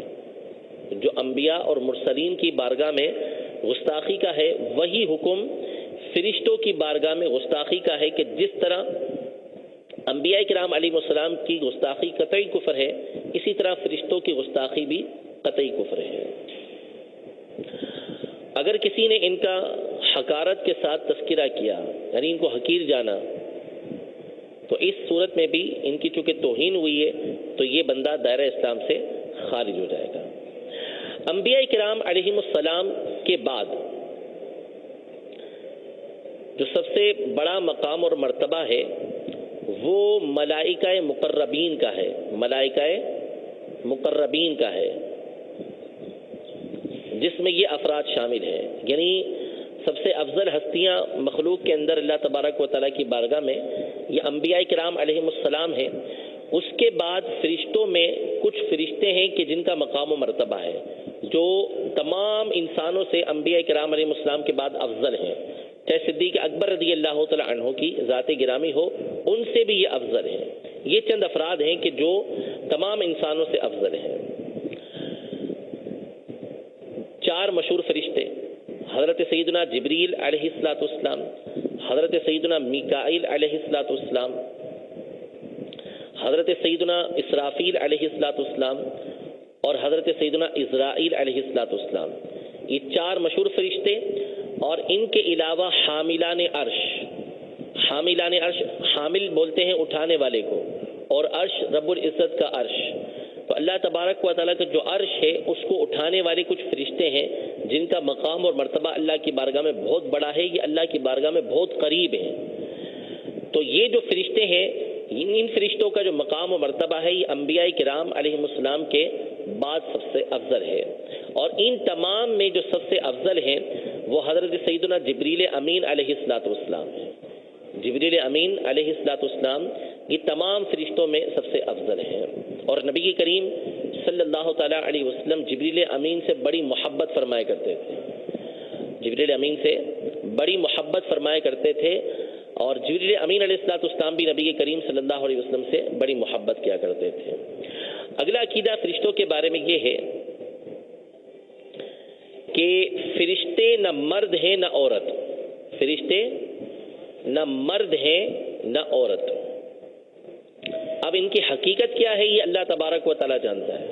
جو انبیاء اور مرسلین کی بارگاہ میں گستاخی کا ہے وہی حکم فرشتوں کی بارگاہ میں گستاخی کا ہے، کہ جس طرح انبیاء کرام علیہ السلام کی گستاخی قطعی کفر ہے، اسی طرح فرشتوں کی گستاخی بھی قطعی کفر ہے۔ اگر کسی نے ان کا حقارت کے ساتھ تذکرہ کیا، یعنی ان کو حقیر جانا، تو اس صورت میں بھی ان کی چونکہ توہین ہوئی ہے تو یہ بندہ دائرہ اسلام سے خارج ہو جائے گا۔ انبیاء کرام علیہ السلام کے بعد جو سب سے بڑا مقام اور مرتبہ ہے وہ ملائکہ مقربین کا ہے، ملائکہ مقربین کا ہے، جس میں یہ افراد شامل ہیں۔ یعنی سب سے افضل ہستیاں مخلوق کے اندر اللہ تبارک و تعالیٰ کی بارگاہ میں یہ انبیاء کرام علیہ السلام ہیں۔ اس کے بعد فرشتوں میں کچھ فرشتے ہیں کہ جن کا مقام و مرتبہ ہے، جو تمام انسانوں سے انبیاء کرام علیہ السلام کے بعد افضل ہیں، چاہے صدیق اکبر رضی اللہ تعالیٰ عنہ کی ذات گرامی ہو، ان سے بھی یہ افضل ہیں۔ یہ چند افراد ہیں کہ جو تمام انسانوں سے افضل ہیں۔ 4 مشہور فرشتے حضرت سیدنا جبریل علیہ السلام، حضرت سیدنا میکائیل علیہ السلام، حضرت سیدنا اسرافیل علیہ السلام اور حضرت سیدنا اسرائیل علیہ السلام، یہ 4 مشہور فرشتے، اور ان کے علاوہ حاملان عرش، حاملان عرش، حامل بولتے ہیں اٹھانے والے کو، اور عرش رب العزت کا عرش، تو اللہ تبارک و تعالیٰ کا جو عرش ہے اس کو اٹھانے والے کچھ فرشتے ہیں جن کا مقام اور مرتبہ اللہ کی بارگاہ میں بہت بڑا ہے، یہ اللہ کی بارگاہ میں بہت قریب ہے۔ تو یہ جو فرشتے ہیں، ان فرشتوں کا جو مقام و مرتبہ ہے یہ انبیاء کرام علیہ السلام کے بعد سب سے افضل ہے، اور ان تمام میں جو سب سے افضل ہیں وہ حضرت سیدنا جبریل امین علیہ السلام ہیں۔ جبریل امین علیہ السلام یہ تمام فرشتوں میں سب سے افضل ہیں، اور نبی کریم صلی اللہ تعالیٰ علیہ وسلم جبریل امین سے بڑی محبت فرمایا کرتے تھے، جبریل امین سے بڑی محبت فرمایا کرتے تھے، اور جبریل امین علیہ السلام بھی نبی کریم صلی اللہ علیہ وسلم سے بڑی محبت کیا کرتے تھے۔ اگلا عقیدہ فرشتوں کے بارے میں یہ ہے کہ فرشتے نہ مرد ہیں نہ عورت، فرشتے نہ مرد ہیں نہ عورت۔ اب ان کی حقیقت کیا ہے یہ اللہ تبارک و تعالیٰ جانتا ہے،